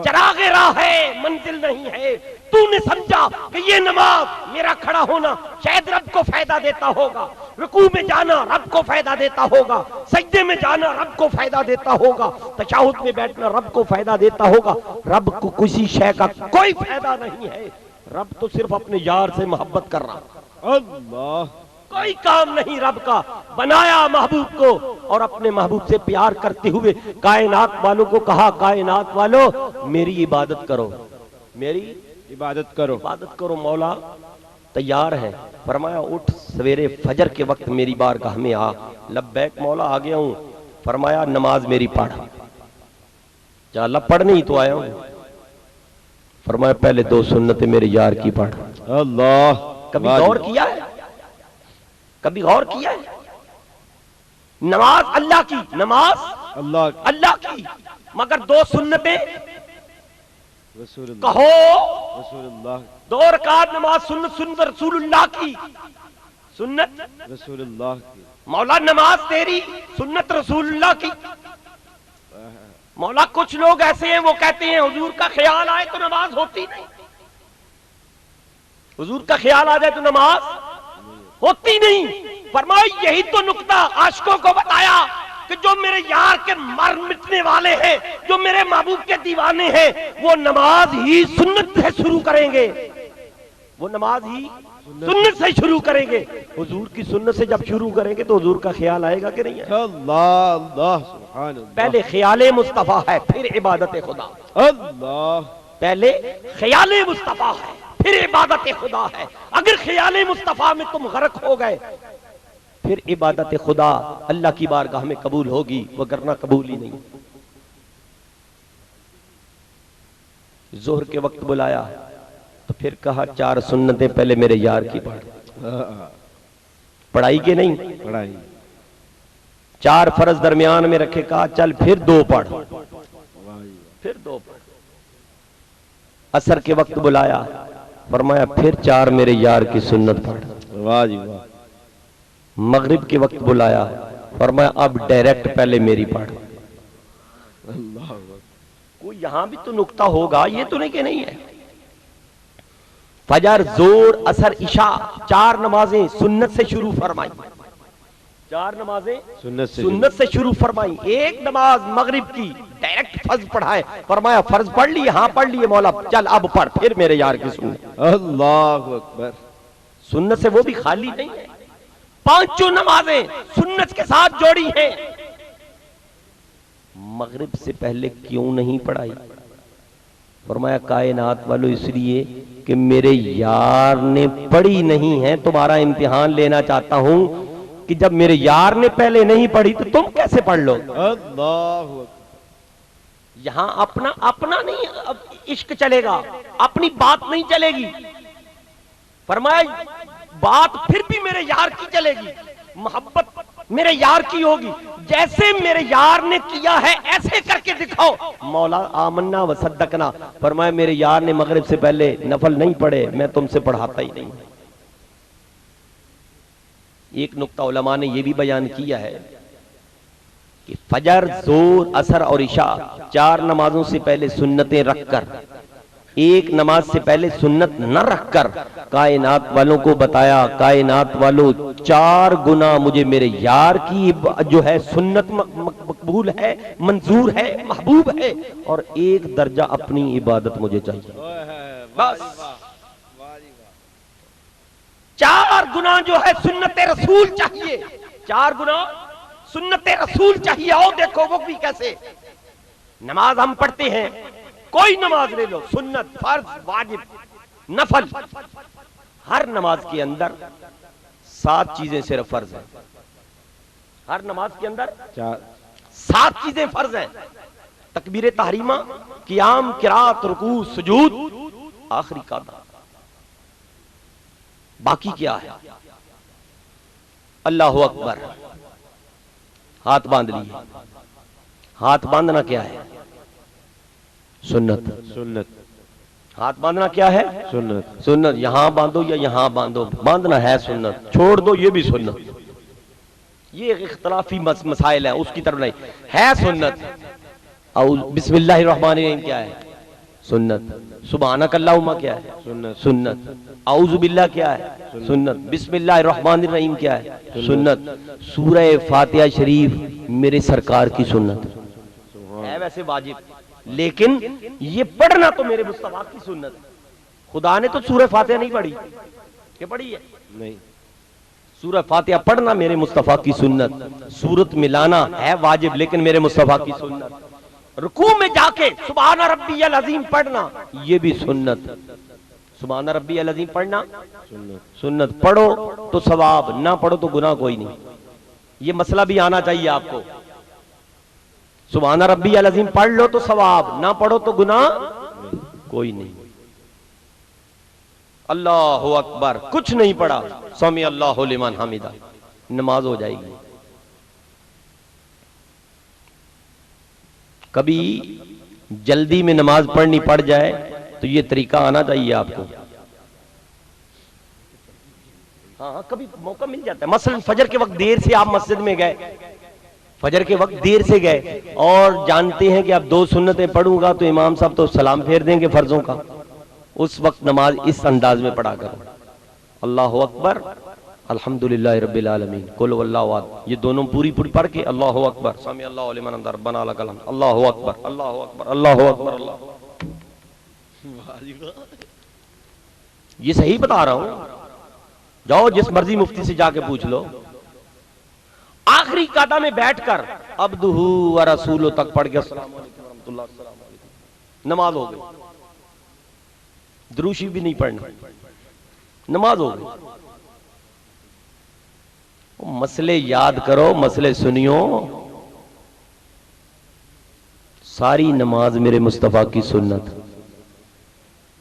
چراغ راہ ہے، منزل نہیں ہے. تو نے سمجھا کہ یہ نماز، میرا کھڑا ہونا شاید رب کو فائدہ دیتا ہوگا، رکوع میں جانا رب کو فائدہ دیتا ہوگا، سجدے میں جانا رب کو فائدہ دیتا ہوگا، تشہد میں بیٹھنا رب کو فائدہ دیتا ہوگا. رب کو کسی شے کا کوئی فائدہ نہیں ہے. رب تو صرف اپنے یار سے محبت کر رہا. اللہ، کوئی کام نہیں رب کا، بنایا محبوب کو اور اپنے محبوب سے پیار کرتے ہوئے کائنات والوں کو کہا کائنات والو میری عبادت کرو، میری عبادت کرو، عبادت کرو۔ مولا تیار ہے، فرمایا اٹھ سویرے فجر کے وقت میری بارگاہ میں آ۔ لبیک مولا آ گیا ہوں۔ فرمایا نماز میری پڑھ۔ یا اللہ پڑھنے ہی تو آیا ہوں۔ فرمایا پہلے 2 سنتیں میرے یار کی پڑھ۔ اللہ، کبھی غور کیا ہے؟ کبھی غور کیا ہے؟ نماز اللہ کی، نماز اللہ، اللہ کی، مگر 2 سنتیں رسول اللہ، کہو رسول اللہ، 2 رکعت نماز سنت رسول اللہ کی، سنت رسول اللہ کی، مولا نماز تیری، سنت رسول اللہ کی۔ مولا کچھ لوگ ایسے ہیں وہ کہتے ہیں حضور کا خیال آئے تو نماز ہوتی نہیں، حضور کا خیال آ جائے تو نماز ہوتی نہیں۔ فرمایا یہی تو نقطہ عاشقوں کو بتایا کہ جو میرے یار کے مر مٹنے والے ہیں، جو میرے محبوب کے دیوانے ہیں، وہ نماز ہی سنت سے شروع کریں گے، وہ نماز ہی سنت سے شروع کریں گے۔ حضور کی سنت سے جب شروع کریں گے تو حضور کا خیال آئے گا کہ نہیں ہے؟ اللہ، اللہ، سبحان اللہ، پہلے خیال مصطفیٰ ہے پھر عبادت خدا، اللہ، پہلے خیال مصطفیٰ ہے پھر عبادت خدا ہے۔ اگر خیال مصطفیٰ میں تم غرق ہو گئے پھر عبادت خدا اللہ کی بارگاہ میں قبول ہوگی، وگرنہ قبول ہی نہیں۔ ظہر کے وقت بلایا تو پھر کہا 4 سنتیں پہلے میرے یار کی پڑھ۔ پڑھائی کے نہیں، پڑھائی، 4 فرض درمیان میں رکھے، کہا چل پھر 2 پڑھ، پھر 2 پڑھ۔ عصر کے وقت بلایا، فرمایا پھر 4 میرے یار کی سنت پڑھ۔ واہ جی واہ، مغرب کے وقت بلایا، فرمایا اب ڈائریکٹ پہلے میری پڑھ۔ اللہ، کوئی یہاں بھی تو نقطہ ہوگا، یہ تو نہیں کہ نہیں ہے۔ فجر، زور، عصر، عشاء 4 نمازیں سنت سے شروع فرمائی، 4 نمازیں سنت سے شروع فرمائی۔ ایک نماز مغرب کی ڈائریکٹ فرض پڑھائے، فرمایا فرض پڑھ لی، ہاں پڑھ لیے مولا، چل اب پڑھ پھر میرے یار کی سنت۔ اللہ اکبر، سنت سے وہ بھی خالی نہیں ہے، 5 نمازیں سنت کے ساتھ جوڑی ہیں۔ مغرب سے پہلے کیوں نہیں پڑھائی؟ فرمایا کائنات والو اس لیے کہ میرے یار نے پڑھی نہیں ہے، تمہارا امتحان لینا چاہتا ہوں کہ جب میرے یار نے پہلے نہیں پڑھی تو تم کیسے پڑھ لو؟ اللہ اکبر، یہاں اپنا نہیں اب عشق چلے گا، اپنی بات نہیں چلے گی۔ فرمایا بات پھر بھی میرے یار کی چلے گی، محبت میرے یار کی ہوگی، جیسے میرے یار نے کیا ہے ایسے کر کے دکھاؤ۔ مولا آمنا و صدقنا، فرمایا میرے یار نے مغرب سے پہلے نفل نہیں پڑھے، میں تم سے پڑھاتا ہی نہیں۔ ایک نقطہ علماء نے یہ بھی بیان کیا ہے کہ فجر، ظہر، عصر اور عشاء 4 نمازوں سے پہلے سنتیں رکھ کر، ایک نماز سے پہلے سنت نہ رکھ کر کائنات والوں کو بتایا کائنات والوں 4 گنا مجھے میرے یار کی جو ہے سنت مقبول ہے، منظور ہے، محبوب ہے، اور 1 درجہ اپنی عبادت مجھے چاہیے۔ بس 4 گنا جو ہے سنت رسول چاہیے، 4 گنا سنت رسول چاہیے۔ آؤ دیکھو وہ بھی کیسے۔ نماز ہم پڑھتے ہیں، کوئی نماز لے لو، سنت، فرض، واجب، نفل، ہر نماز کے اندر 7 چیزیں صرف فرض ہیں۔ ہر نماز کے اندر 7 چیزیں فرض ہیں: تکبیر تحریمہ، قیام، قرات، رکوع، سجود، آخری قعدہ۔ باقی کیا ہے؟ اللہ اکبر، ہاتھ باندھ لیے۔ ہاتھ باندھنا کیا ہے؟ سنت۔ سنت، ہاتھ باندھنا کیا ہے؟ سنت، سنت۔ یہاں باندھو یا یہاں باندھو، باندھنا ہے سنت، چھوڑ دو یہ بھی سنت۔ یہ اختلافی مسائل ہیں، اس کی طرف نہیں ہے سنت۔ بسم اللہ الرحمن الرحیم کیا ہے؟ سنت۔ سبحانک اللہم کیا ہے؟ سنت، سنت۔ اعوذ باللہ کیا ہے؟ سنت۔ بسم اللہ الرحمن الرحیم کیا ہے؟ سنت۔ سورہ فاتحہ شریف میرے سرکار کی سنت ہے، ویسے واجب، لیکن یہ پڑھنا تو میرے مصطفیٰ کی سنت۔ خدا نے تو سورہ فاتحہ نہیں پڑھی، کہ پڑھی ہے؟ نہیں، سورہ فاتحہ پڑھنا میرے مصطفیٰ کی سنت، سورت ملانا ہے واجب لیکن میرے مصطفیٰ کی سنت، رکوع میں جا کے سبحان ربی العظیم پڑھنا یہ بھی سنت، سبحان ربی العظیم پڑھنا سنت، پڑھو تو ثواب، نہ پڑھو تو گناہ کوئی نہیں، یہ مسئلہ بھی آنا چاہیے آپ کو، سبحان ربی العظیم پڑھ لو تو ثواب، نہ پڑھو تو گناہ کوئی نہیں۔ اللہ اکبر کچھ نہیں پڑھا، سمی اللہ لمن حمیدہ، نماز ہو جائے گی۔ کبھی جلدی میں نماز پڑھنی پڑ جائے تو یہ طریقہ آنا چاہیے آپ کو، ہاں کبھی موقع مل جاتا ہے، مثلا فجر کے وقت دیر سے آپ مسجد میں گئے، فجر کے وقت دیر سے گئے اور جانتے ہیں کہ اب 2 سنتیں پڑھوں گا تو امام صاحب تو سلام پھیر دیں گے فرضوں کا، اس وقت نماز اس انداز میں پڑھا کرو، اللہ اکبر الحمدللہ رب العالمین قل هو اللہ احد، یہ دونوں پوری پڑھ کے اللہ اکبر سمی اللہ لمن حمدہ ربنا لک الحمد، اللہ اکبر اللہ اکبر اللہ اکبر اللہ، یہ صحیح بتا رہا ہوں، جاؤ جس مرضی مفتی سے جا کے پوچھ لو، آخری قعدہ میں بیٹھ کر عبدہ و رسولہ تک پڑھ کے السلام علیکم ورحمۃ اللہ السلام علیکم، نماز ہو گئی، دروشی بھی نہیں پڑھنا، نماز ہو گئی۔ مسئلے یاد کرو، مسئلے سنیو، ساری نماز میرے مصطفیٰ کی سنت،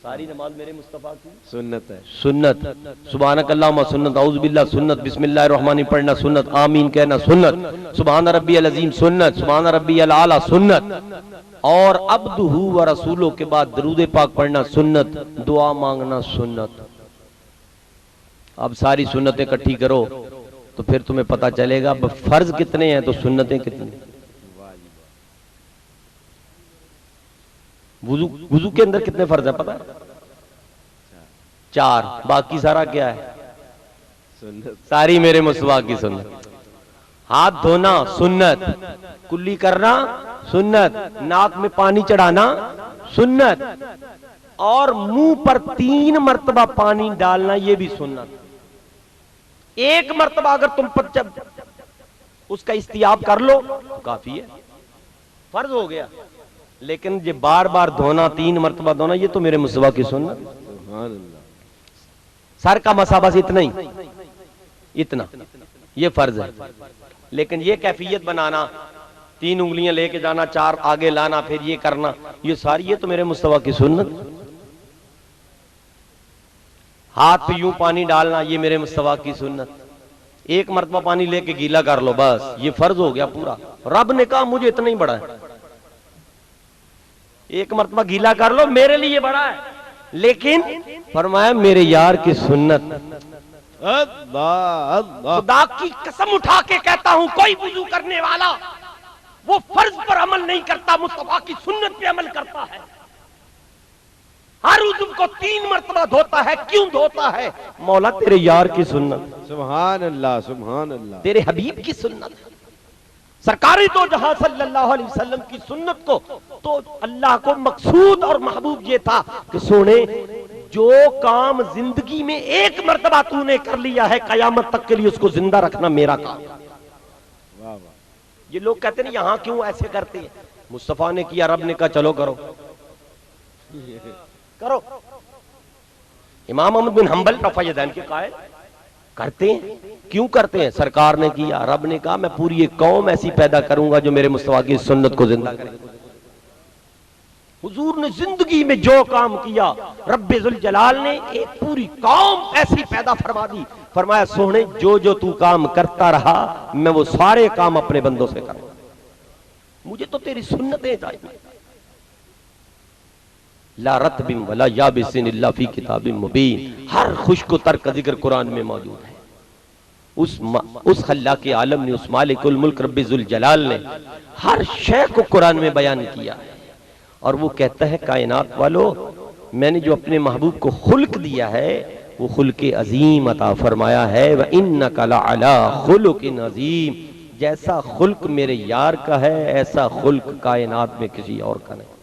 ساری نماز میرے مصطفیٰ کی سنت ہے، سنت، سبحانک اللہم سنت، اعوذ باللہ سنت، بسم اللہ الرحمن الرحیم پڑھنا سنت، آمین کہنا سنت، سبحان ربی العظیم سنت، سبحان ربی الاعلی سنت، اور عبدہ و رسولہ کے بعد درود پاک پڑھنا سنت، دعا مانگنا سنت۔ اب ساری سنتیں اکٹھی کرو تو پھر تمہیں پتہ چلے گا فرض کتنے ہیں تو سنتیں کتنی۔ وضو کے اندر کتنے فرض ہیں پتہ ہے؟ 4، باقی سارا کیا ہے؟ ساری میرے مصطفیٰ کی سنت۔ ہاتھ دھونا سنت، کلی کرنا سنت، ناک میں پانی چڑھانا سنت، اور منہ پر 3 مرتبہ پانی ڈالنا یہ بھی سنت۔ 1 مرتبہ اگر تم اس کا استیاب کر لو تو کافی ہے، فرض ہو گیا، لیکن یہ بار بار دھونا، 3 مرتبہ دھونا، یہ تو میرے مصطفیٰ کی سنت۔ سبحان اللہ۔ سر کا مسا بس اتنا ہی، اتنا یہ فرض ہے، لیکن یہ کیفیت بنانا، 3 انگلیاں لے کے جانا، 4 آگے لانا، پھر یہ کرنا، یہ ساری یہ تو میرے مصطفیٰ کی سنت۔ ہاتھ پہ یوں پانی ڈالنا یہ میرے مصطفیٰ کی سنت، 1 مرتبہ پانی لے کے گیلا کر لو بس یہ فرض ہو گیا پورا۔ رب نے کہا مجھے اتنا ہی بڑا ہے، 1 مرتبہ گیلا کر لو میرے لیے بڑا ہے، لیکن فرمایا میرے یار کی سنت۔ خدا کی قسم اٹھا کے کہتا ہوں کوئی وضو کرنے والا وہ فرض پر عمل نہیں کرتا، مصطفیٰ کی سنت پہ عمل کرتا ہے۔ ہر عضو کو 3 مرتبہ دھوتا ہے، کیوں دھوتا ہے؟ مولا تیرے یار کی سنت، سبحان اللہ سبحان اللہ، تیرے حبیب کی سنت، سرکار دو جہاں صلی اللہ علیہ وسلم کی سنت کو تو اللہ کو مقصود اور محبوب یہ تھا کہ سونے جو کام زندگی میں 1 مرتبہ تو نے کر لیا ہے قیامت تک کے لیے اس کو زندہ رکھنا میرا کام۔ یہ لوگ کہتے ہیں یہاں کیوں ایسے کرتے ہیں؟ مصطفیٰ نے کیا، رب نے کہا چلو کرو کرو۔ امام احمد بن حنبل رفع یدین کے قائل کرتے ہیں، کیوں کرتے ہیں؟ سرکار نے کیا، رب نے کہا میں پوری ایک قوم ایسی پیدا کروں گا جو میرے مصطفیٰ کی سنت کو زندہ کرے۔ حضور نے زندگی میں جو کام کیا رب ذوالجلال نے ایک پوری قوم ایسی پیدا فرما دی، فرمایا سونے جو جو تو کام کرتا رہا میں وہ سارے کام اپنے بندوں سے کروں، مجھے تو تیری سنتیں چاہیے۔ لا رطب ولا یابس الا فی کتاب مبین، ہر خشک و تر کا ذکر قرآن میں موجود ہے۔ اس خلاق عالم نے، اس مالک الملک رب ذوالجلال نے ہر شے کو قرآن میں بیان کیا ہے، اور وہ کہتا ہے کائنات والو میں نے جو اپنے محبوب کو خلق دیا ہے وہ خلق عظیم عطا فرمایا ہے، وَإِنَّكَ لَعَلَىٰ خُلُقٍ عَظِيمٍ، جیسا خلق میرے یار کا ہے ایسا خلق کائنات میں کسی اور کا نہیں،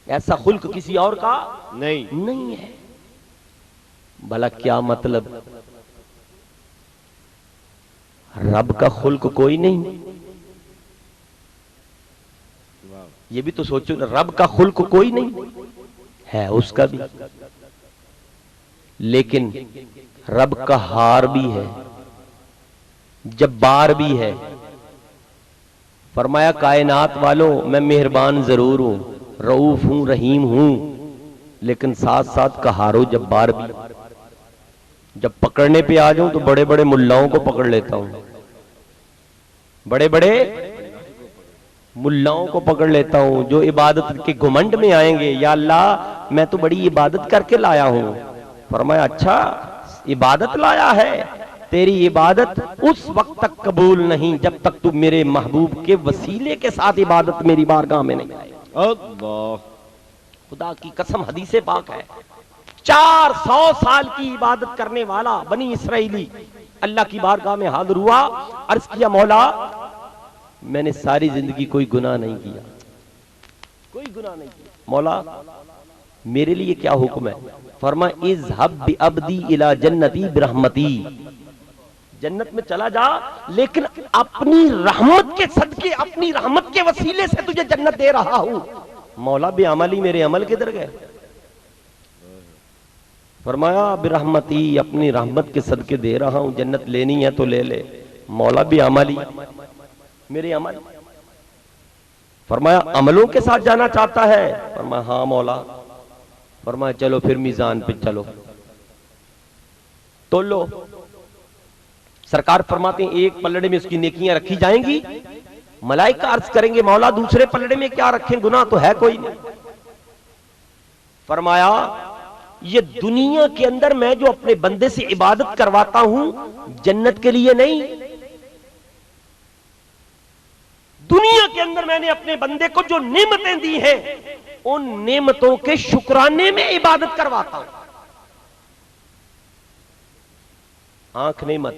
ایسا خلق کسی اور کا نہیں ہے۔ بھلا کیا مطلب؟ رب کا خلق کوئی نہیں؟ یہ بھی تو سوچو نا، رب کا خلق کوئی نہیں ہے، اس کا بھی، لیکن رب کا ہار بھی ہے، جبار بھی ہے۔ فرمایا کائنات والوں میں مہربان ضرور ہوں، رؤوف ہوں، رحیم ہوں، لیکن ساتھ ساتھ قہار و جبار بھی۔ جب پکڑنے پہ آ جاؤں تو بڑے بڑے ملاؤں کو پکڑ لیتا ہوں، بڑے بڑے ملاؤں کو پکڑ لیتا ہوں جو عبادت کے گھمنڈ میں آئیں گے، یا اللہ میں تو بڑی عبادت کر کے لایا ہوں۔ فرمایا اچھا عبادت لایا ہے، تیری عبادت اس وقت تک قبول نہیں جب تک تو میرے محبوب کے وسیلے کے ساتھ عبادت میری بارگاہ میں نہیں آئے۔ اللہ، خدا کی قسم حدیث پاک ہے، 400 سال کی عبادت کرنے والا بنی اسرائیلی اللہ کی بارگاہ میں حاضر ہوا، عرض کیا مولا میں نے ساری زندگی کوئی گناہ نہیں کیا، کوئی گناہ نہیں کیا، مولا میرے لیے کیا حکم ہے؟ فرمایا اذهب بعبدی الی جنتی برحمتی، جنت میں چلا جا لیکن اپنی رحمت کے صدقے، اپنی رحمت کے وسیلے سے تجھے جنت دے رہا ہوں۔ مولا بے عملی میرے عمل کدھر گئے؟ فرمایا برحمتی، اپنی رحمت کے صدقے دے رہا ہوں، جنت لینی ہے تو لے لے۔ مولا بے عملی میرے عمل۔ فرمایا عملوں کے ساتھ جانا چاہتا ہے؟ فرمایا ہاں مولا۔ فرمایا چلو پھر میزان پہ چلو، تول لو۔ سرکار فرماتے ہیں ایک پلڑے میں اس کی نیکیاں رکھی جائیں گی، ملائکہ عرض کریں گے مولا دوسرے پلڑے میں کیا رکھیں، گناہ تو ہے کوئی نہیں۔ فرمایا یہ دنیا کے اندر میں جو اپنے بندے سے عبادت کرواتا ہوں جنت کے لیے نہیں، دنیا کے اندر میں نے اپنے بندے کو جو نعمتیں دی ہیں ان نعمتوں کے شکرانے میں عبادت کرواتا ہوں۔ آنکھ نعمت،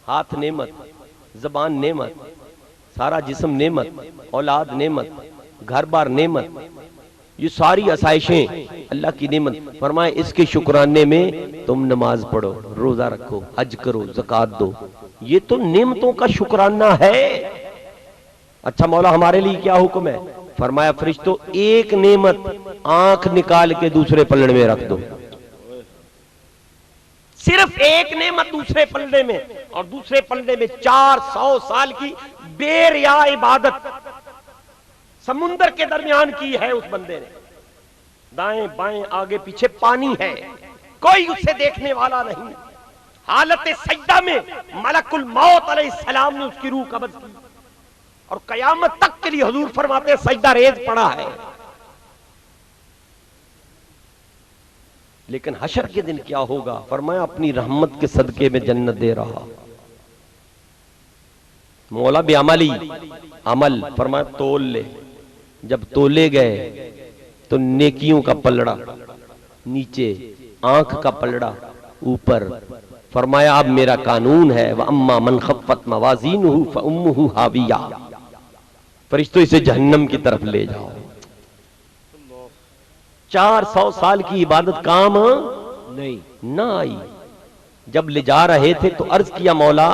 ہاتھ نعمت، زبان نعمت، سارا جسم نعمت، اولاد نعمت، گھر بار نعمت، یہ ساری آسائشیں اللہ کی نعمت۔ فرمائے اس کے شکرانے میں تم نماز پڑھو، روزہ رکھو، حج کرو، زکوٰۃ دو، یہ تو نعمتوں کا شکرانہ ہے۔ اچھا مولا ہمارے لیے کیا حکم ہے؟ فرمایا فرشتوں ایک نعمت آنکھ نکال کے دوسرے پلڑے میں رکھ دو، صرف ایک نعمت دوسرے پلڑے میں، اور دوسرے پلڑے میں 400 سال کی بے ریا عبادت سمندر کے درمیان کی ہے اس بندے نے، دائیں بائیں آگے پیچھے پانی ہے، کوئی اسے دیکھنے والا نہیں، حالت سجدہ میں ملک الموت علیہ السلام نے اس کی روح قبض کی، اور قیامت تک کے لیے حضور فرماتے ہیں سجدہ ریز پڑا ہے۔ لیکن حشر کے دن کیا ہوگا؟ فرمایا اپنی رحمت کے صدقے میں جنت دے رہا۔ مولا بے عملی عمل، فرمایا تول لے۔ جب تولے گئے تو نیکیوں کا پلڑا نیچے، آنکھ کا پلڑا اوپر۔ فرمایا اب میرا قانون ہے وَأَمَّا مَنْ خَفَّتْ مَوَازِينُهُ فَأُمُّهُ هَاوِيَةٌ، فرشتوں اسے جہنم کی طرف لے جاؤ۔ 400 سال کی عبادت کام نہیں نہ آئی۔ جب لے جا رہے تھے تو عرض کیا مولا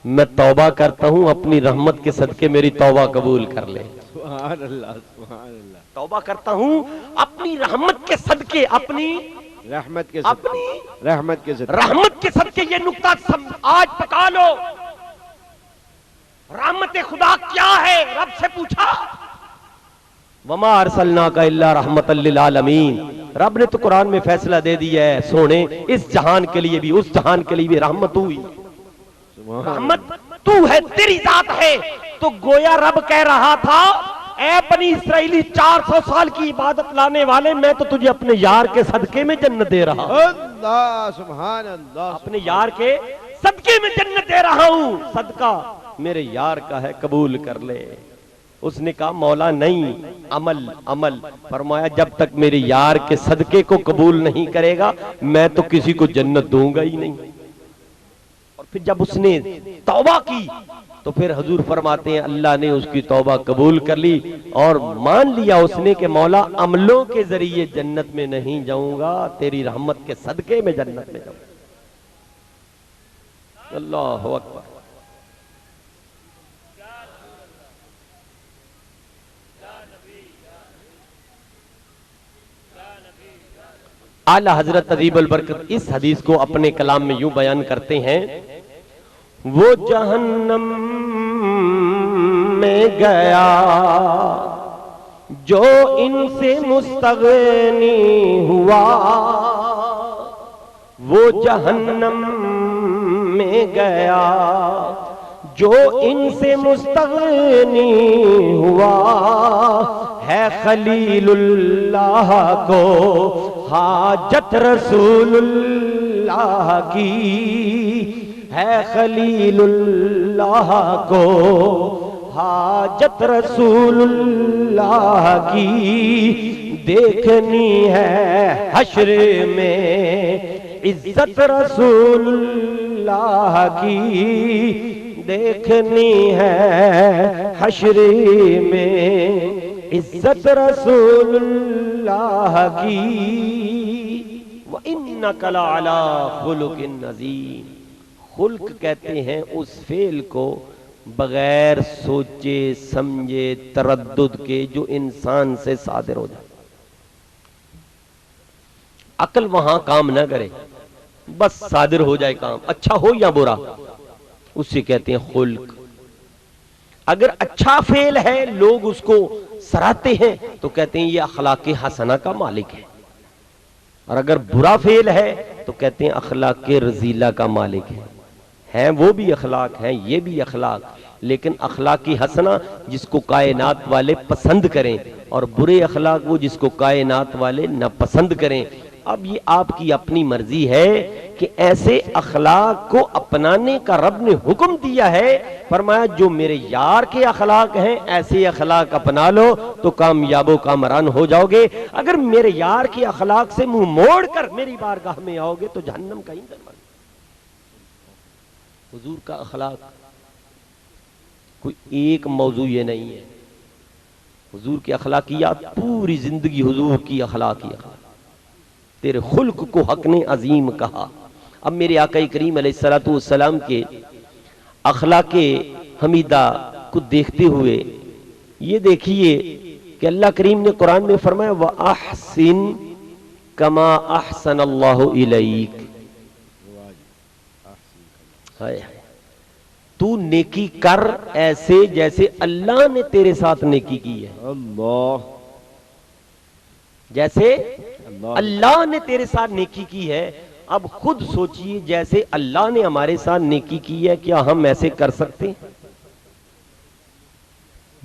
میں توبہ کرتا ہوں، اپنی رحمت کے صدقے میری توبہ قبول کر لے۔ سبحان اللہ، سبحان اللہ۔ توبہ کرتا ہوں اپنی رحمت کے صدقے، اپنی رحمت کے اپنی رحمت کے ذریعے، رحمت کے صدقے۔ یہ نکتہ آج پکا لو، رحمت خدا کیا ہے؟ رب سے پوچھا وما ارسلناک الا رحمت للعالمین، رب نے تو قرآن میں فیصلہ دے دیا ہے سونے، اس جہان کے لیے بھی اس جہان کے لیے بھی رحمت ہوئی، رحمت تو ہے، تیری ذات ہے۔ تو گویا رب کہہ رہا تھا اے بنی اسرائیلی 400 سال کی عبادت لانے والے، میں تو تجھے اپنے یار کے صدقے میں جنت دے رہا ہوں، اللہ سبحان اللہ، اپنے یار کے صدقے میں جنت دے رہا ہوں، صدقہ میرے یار کا ہے قبول کر لے۔ اس نے کہا مولا نہیں، عمل عمل۔ فرمایا جب تک میرے یار کے صدقے کو قبول نہیں کرے گا میں تو کسی کو جنت دوں گا ہی نہیں۔ اور پھر جب اس نے توبہ کی تو پھر حضور فرماتے ہیں اللہ نے اس کی توبہ قبول کر لی اور مان لیا اس نے کہ مولا عملوں کے ذریعے جنت میں نہیں جاؤں گا، تیری رحمت کے صدقے میں جنت میں جاؤں گا۔ اللہ اکبر۔ اعلی حضرت عظیم البرکت اس حدیث کو اپنے کلام میں یوں بیان کرتے ہیں، وہ جہنم میں گیا جو ان سے مستغنی ہوا، وہ جہنم میں گیا جو ان سے مستغنی ہوا، ہے خلیل اللہ کو حاجت رسول اللہ کی، ہے خلیل اللہ کو حاجت رسول اللہ کی، دیکھنی ہے حشر میں عزت رسول اللہ کی، دیکھنی ہے حشر میں عزت رسول اللہ کی، وَإِنَّكَ لَعَلَىٰ خُلُقٍ عَظِيمٍ۔ خلق کہتے ہیں اس فعل کو بغیر سوچے سمجھے تردد کے جو انسان سے صادر ہو جائے، عقل وہاں کام نہ کرے، بس صادر ہو جائے کام، اچھا ہو یا برا، اسے کہتے ہیں خلق۔ اگر اچھا فعل ہے لوگ اس کو سراہتے ہیں تو کہتے ہیں یہ اخلاق حسنہ کا مالک ہے، اور اگر برا فعل ہے تو کہتے ہیں اخلاق رذیلہ کا مالک ہے۔ ہیں وہ بھی اخلاق ہیں، یہ بھی اخلاق، لیکن اخلاق حسنہ جس کو کائنات والے پسند کریں اور برے اخلاق وہ جس کو کائنات والے ناپسند کریں۔ اب یہ آپ کی اپنی مرضی ہے کہ ایسے اخلاق کو اپنانے کا رب نے حکم دیا ہے، فرمایا جو میرے یار کے اخلاق ہیں ایسے اخلاق اپنا لو تو کامیاب و کامران ہو جاؤ گے، اگر میرے یار کے اخلاق سے منہ موڑ کر میری بارگاہ میں آؤ گے تو جہنم کا ایندھن بن۔ حضور کا اخلاق کوئی ایک موضوع یہ نہیں ہے، حضور کی اخلاقیات پوری زندگی حضور کی اخلاقیات۔ تیرے خلق کو حق نے عظیم کہا۔ اب میرے آقا کریم علیہ السلام کے اخلاق حمیدہ کو دیکھتے ہوئے یہ دیکھیے کہ اللہ کریم نے قرآن میں فرمایا وَأَحْسِن كَمَا أَحْسَنَ اللَّهُ إِلَيْكَ، تو نیکی کر ایسے جیسے اللہ نے تیرے ساتھ نیکی کی ہے، اللہ، جیسے اللہ نے تیرے ساتھ نیکی کی ہے۔ اب خود سوچئے جیسے اللہ نے ہمارے ساتھ نیکی کی ہے کیا ہم ایسے کر سکتے ہیں؟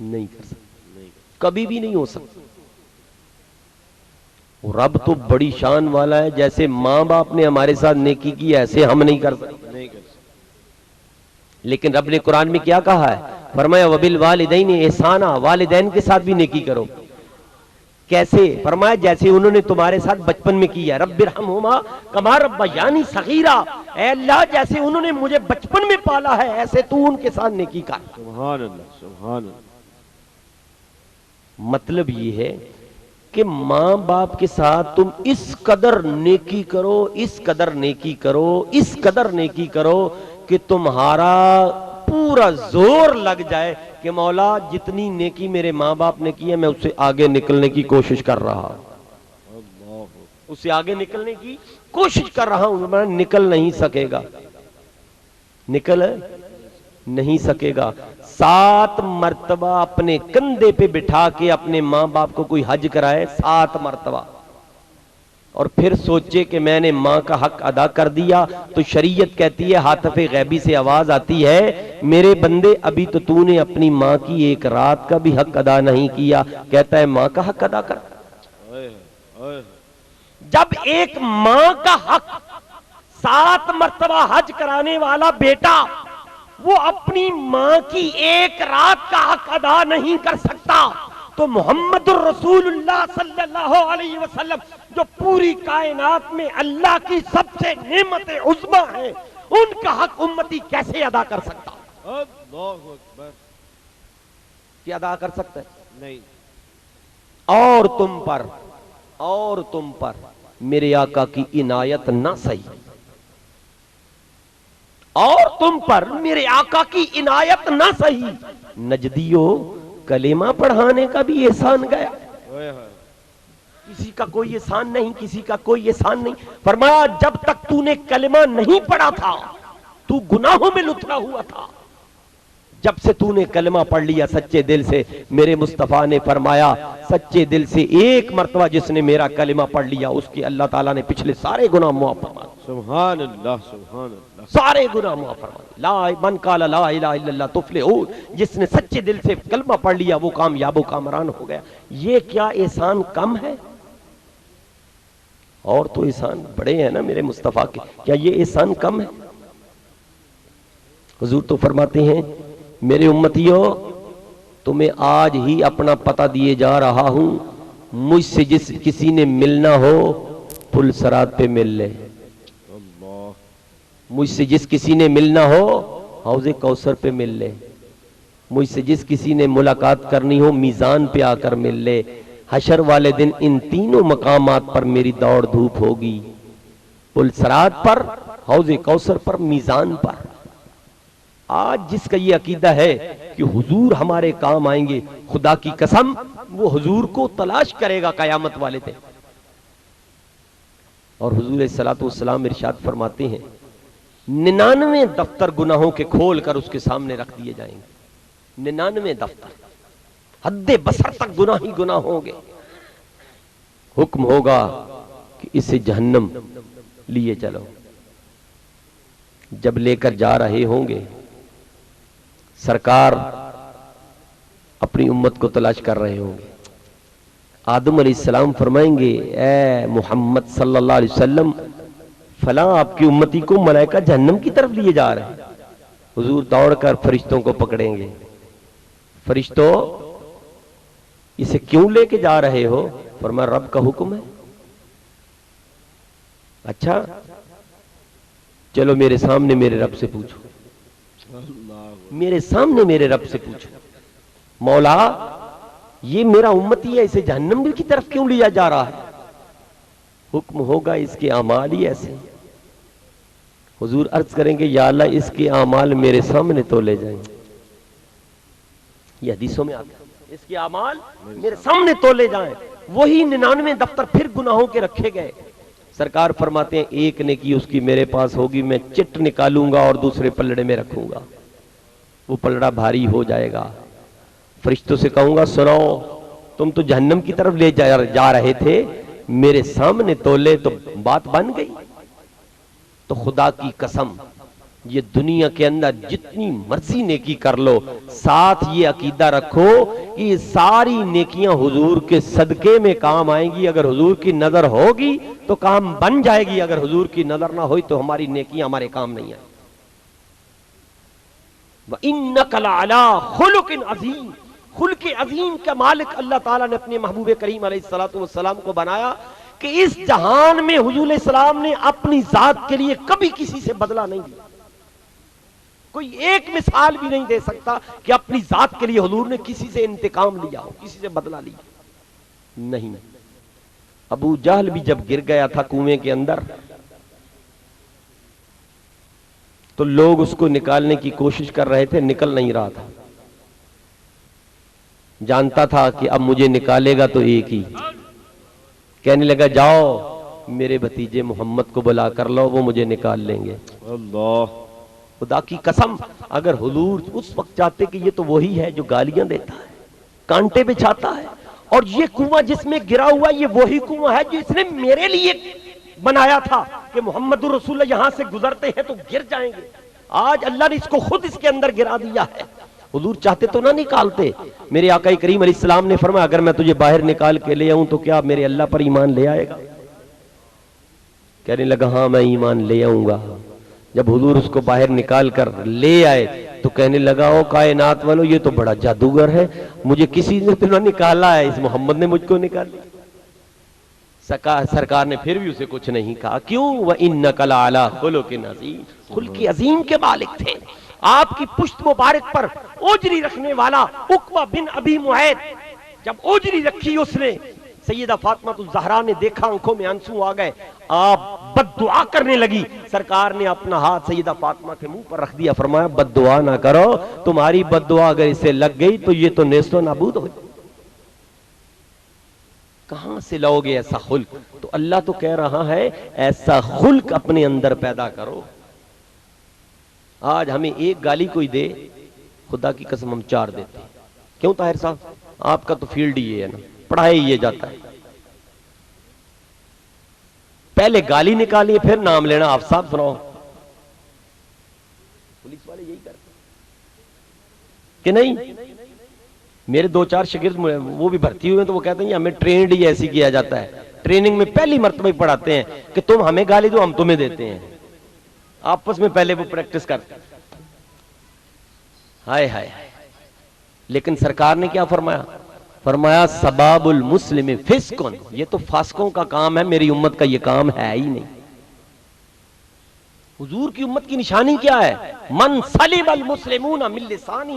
نہیں کر سکتے، کبھی بھی نہیں ہو سکتا۔ رب تو بڑی شان والا ہے، جیسے ماں باپ نے ہمارے ساتھ نیکی کی ایسے ہم نہیں کر سکتے۔ لیکن رب نے قرآن میں کیا کہا ہے؟ فرمایا وَبِالْوَالِدَيْنِ احسانا، والدین کے ساتھ بھی نیکی کرو۔ کیسے؟ فرمایا جیسے انہوں نے تمہارے ساتھ بچپن میں کیا، رب ارحمہما کما ربیانی صغیرا، اے اللہ جیسے انہوں نے مجھے بچپن میں پالا ہے ایسے تو ان کے ساتھ نیکی کر۔ سبحان اللہ، سبحان اللہ۔ مطلب یہ ہے کہ ماں باپ کے ساتھ تم اس قدر نیکی کرو، اس قدر نیکی کرو، اس قدر نیکی کرو کہ تمہارا پورا زور لگ جائے کہ مولا جتنی نیکی میرے ماں باپ نے کی ہے میں اس سے آگے نکلنے کی کوشش کر رہا ہوں، اس سے آگے نکلنے کی کوشش کر رہا ہوں، میں نکل نہیں سکے گا، نکل نہیں سکے گا۔ 7 مرتبہ اپنے کندھے پہ بٹھا کے اپنے ماں باپ کو کوئی حج کرائے 7 مرتبہ، اور پھر سوچے کہ میں نے ماں کا حق ادا کر دیا، تو شریعت کہتی ہے ہاتف غیبی سے آواز آتی ہے میرے بندے ابھی تو نے اپنی ماں کی ایک رات کا بھی حق ادا نہیں کیا، کہتا ہے ماں کا حق ادا کر۔ جب ایک ماں کا حق 7 مرتبہ حج کرانے والا بیٹا وہ اپنی ماں کی ایک رات کا حق ادا نہیں کر سکتا تو محمد الرسول اللہ صلی اللہ علیہ وسلم جو پوری کائنات میں اللہ کی سب سے نعمت عظمی ہے ان کا حق امتی کیسے ادا کر سکتا؟ اللہ اکبر. کیا ادا کر سکتا ہے؟ نہیں. اور تم پر میرے آقا کی عنایت نہ سہی، اور تم پر میرے آقا کی عنایت نہ سہی، نجدیو کلمہ پڑھانے کا بھی احسان گیا. کسی کا کوئی احسان نہیں، کسی کا کوئی احسان نہیں. فرمایا جب تک تو نے کلمہ نہیں پڑھا تھا تو گناہوں میں لتھڑا ہوا تھا، جب سے تو نے کلمہ پڑھ لیا سچے دل سے، میرے مصطفیٰ نے فرمایا سچے دل سے ایک مرتبہ جس نے میرا کلمہ پڑھ لیا اس کے اللہ تعالیٰ نے پچھلے سارے گناہ معاف فرما دیے. سبحان اللہ سبحان اللہ. سارے گناہ معاف فرما دیے. لا من قال لا الہ الا اللہ تفلح، جس نے سچے دل سے کلمہ پڑھ لیا وہ کامیاب و کامران ہو گیا. یہ کیا احسان کم ہے؟ اور تو احسان بڑے ہیں نا میرے مصطفیٰ کے، کیا یہ احسان کم ہے؟ حضور تو فرماتے ہیں میرے امتیوں تمہیں آج ہی اپنا پتہ دیے جا رہا ہوں، مجھ سے جس کسی نے ملنا ہو پل صراط پہ مل لے. مجھ سے جس کسی نے ملنا ہو حوض کوثر پہ مل لے. مجھ سے جس کسی نے ملاقات کرنی ہو میزان پہ آ کر مل لے. حشر والے دن ان تینوں مقامات پر میری دوڑ دھوپ ہوگی، پل صراط پر، حوض کوثر پر، میزان پر. آج جس کا یہ عقیدہ ہے کہ حضور ہمارے کام آئیں گے، خدا کی قسم وہ حضور کو تلاش کرے گا قیامت والے دن. اور حضور صلی اللہ علیہ وسلم ارشاد فرماتے ہیں 99 دفتر گناہوں کے کھول کر اس کے سامنے رکھ دیے جائیں گے. 99 دفتر، حد بصر تک گناہ ہی گناہ ہوں گے. حکم ہوگا کہ اسے جہنم لیے چلو. جب لے کر جا رہے ہوں گے سرکار اپنی امت کو تلاش کر رہے ہوں گے. آدم علیہ السلام فرمائیں گے اے محمد صلی اللہ علیہ وسلم فلاں آپ کی امتی کو ملائکہ جہنم کی طرف لیے جا رہے ہیں. حضور دوڑ کر فرشتوں کو پکڑیں گے. فرشتوں اسے کیوں لے کے جا رہے ہو؟ فرمایا رب کا حکم ہے. اچھا چلو میرے سامنے میرے رب سے پوچھو، میرے سامنے میرے رب سے پوچھو مولا یہ میرا امتی ہے، اسے جہنم کی طرف کیوں لیا جا رہا ہے؟ حکم ہوگا اس کے اعمال ہی ایسے. حضور عرض کریں گے یا اللہ اس کے اعمال میرے سامنے تو لے جائیں. یہ حدیثوں میں آتا ہے اس کے اعمال میرے سامنے تو لے جائیں. وہی 99 دفتر پھر گناہوں کے رکھے گئے. سرکار فرماتے ہیں ایک نیکی اس کی میرے پاس ہوگی، میں چٹ نکالوں گا اور دوسرے پلڑے میں رکھوں گا. وہ پلڑا بھاری ہو جائے گا. فرشتوں سے کہوں گا سنو تم تو جہنم کی طرف لے جا رہے تھے، میرے سامنے تولے تو بات بن گئی. تو خدا کی قسم یہ دنیا کے اندر جتنی مرضی نیکی کر لو، ساتھ یہ عقیدہ رکھو کہ یہ ساری نیکیاں حضور کے صدقے میں کام آئیں گی. اگر حضور کی نظر ہوگی تو کام بن جائے گی، اگر حضور کی نظر نہ ہوئی تو ہماری نیکیاں ہمارے کام نہیں آئیں. وَإِنَّكَ لَعَلَىٰ خُلُقٍ عَظِيمٍ. خلق عظیم کا مالک اللہ تعالیٰ نے اپنے محبوب کریم علیہ السلام کو بنایا کہ اس جہان میں حضور علیہ السلام نے اپنی ذات کے لیے کبھی کسی سے بدلہ نہیں دیا. کوئی ایک مثال بھی نہیں دے سکتا کہ اپنی ذات کے لیے حضور نے کسی سے انتقام لیا ہو، کسی سے بدلہ لیا. نہیں. ابو جہل بھی جب گر گیا تھا کنویں کے اندر تو لوگ اس کو نکالنے کی کوشش کر رہے تھے، نکل نہیں رہا تھا. جانتا تھا کہ اب مجھے نکالے گا تو ایک ہی. کہنے لگا جاؤ میرے بھتیجے محمد کو بلا کر لو، وہ مجھے نکال لیں گے. اللہ خدا کی قسم اگر حضور اس وقت چاہتے کہ یہ تو وہی ہے جو گالیاں دیتا ہے، کانٹے بچھاتا ہے، اور یہ کنواں جس میں گرا ہوا یہ وہی کنواں ہے جس نے میرے لیے بنایا تھا کہ محمد رسول اللہ یہاں سے گزرتے ہیں تو گر جائیں گے. آج اللہ نے اس کو خود اس کے اندر گرا دیا ہے. حضور چاہتے تو نہ نکالتے. میرے آقا کریم علیہ السلام نے فرمایا اگر میں تجھے باہر نکال کے لے آؤں تو کیا میرے اللہ پر ایمان لے آئے گا؟ کہنے لگا ہاں میں ایمان لے آؤں گا. جب حضور اس کو باہر نکال کر لے آئے تو کہنے لگا او کائنات والو یہ تو بڑا جادوگر ہے، مجھے کسی نے تو نہ نکالا ہے، اس محمد نے مجھ کو نکال لیا. سرکار نے پھر بھی اسے کچھ نہیں کہا. کیوں؟ وَإِنَّكَ لَعَلَىٰ خُلُقٍ عَظِيمٍ. خلق عظیم کے مالک تھے. آپ کی پشت مبارک پر اوجری رکھنے والا عقبہ بن ابی معیط، جب اوجری رکھی اس نے، سیدہ فاطمہ الزہرا نے دیکھا، آنکھوں میں آنسو آ گئے، آپ بد دعا کرنے لگی، سرکار نے اپنا ہاتھ سیدہ فاطمہ کے منہ پر رکھ دیا، فرمایا بد دعا نہ کرو، تمہاری بد دعا اگر اسے لگ گئی تو یہ تو نیست و نابود ہو جائے۔ کہاں سے لاؤ گے ایسا خلق؟ تو اللہ تو کہہ رہا ہے ایسا خلق اپنے اندر پیدا کرو۔ آج ہمیں ایک گالی کوئی دے، خدا کی قسم ہم 4 دیتے ہیں۔ کیوں طاہر صاحب؟ آپ کا تو فیلڈ ہی یہ ہے نا، پڑھائی یہ جاتا ہے، پہلے گالی نکالیے پھر نام لینا، آپ صاحب سناؤ۔ پولیس والے یہی کرتے کہ نہیں؟ میرے 2-4 شاگرد وہ بھی بھرتی ہوئے ہیں تو وہ کہتے ہیں ہمیں ٹرینڈ ہی ایسی کیا جاتا ہے، ٹریننگ میں پہلی مرتبہ ہی پڑھاتے ہیں کہ تم ہمیں گالی دو ہم تمہیں دیتے ہیں، آپس میں پہلے وہ پریکٹس کرتے ہیں۔ ہائے ہائے، لیکن سرکار نے کیا فرمایا؟ فرمایا سباب المسلم فسقن، یہ تو فاسقوں کا کام ہے، میری امت کا یہ کام ہے ہی نہیں۔ حضور کی امت کی نشانی کیا ہے؟ من سلم المسلمون من لسانہ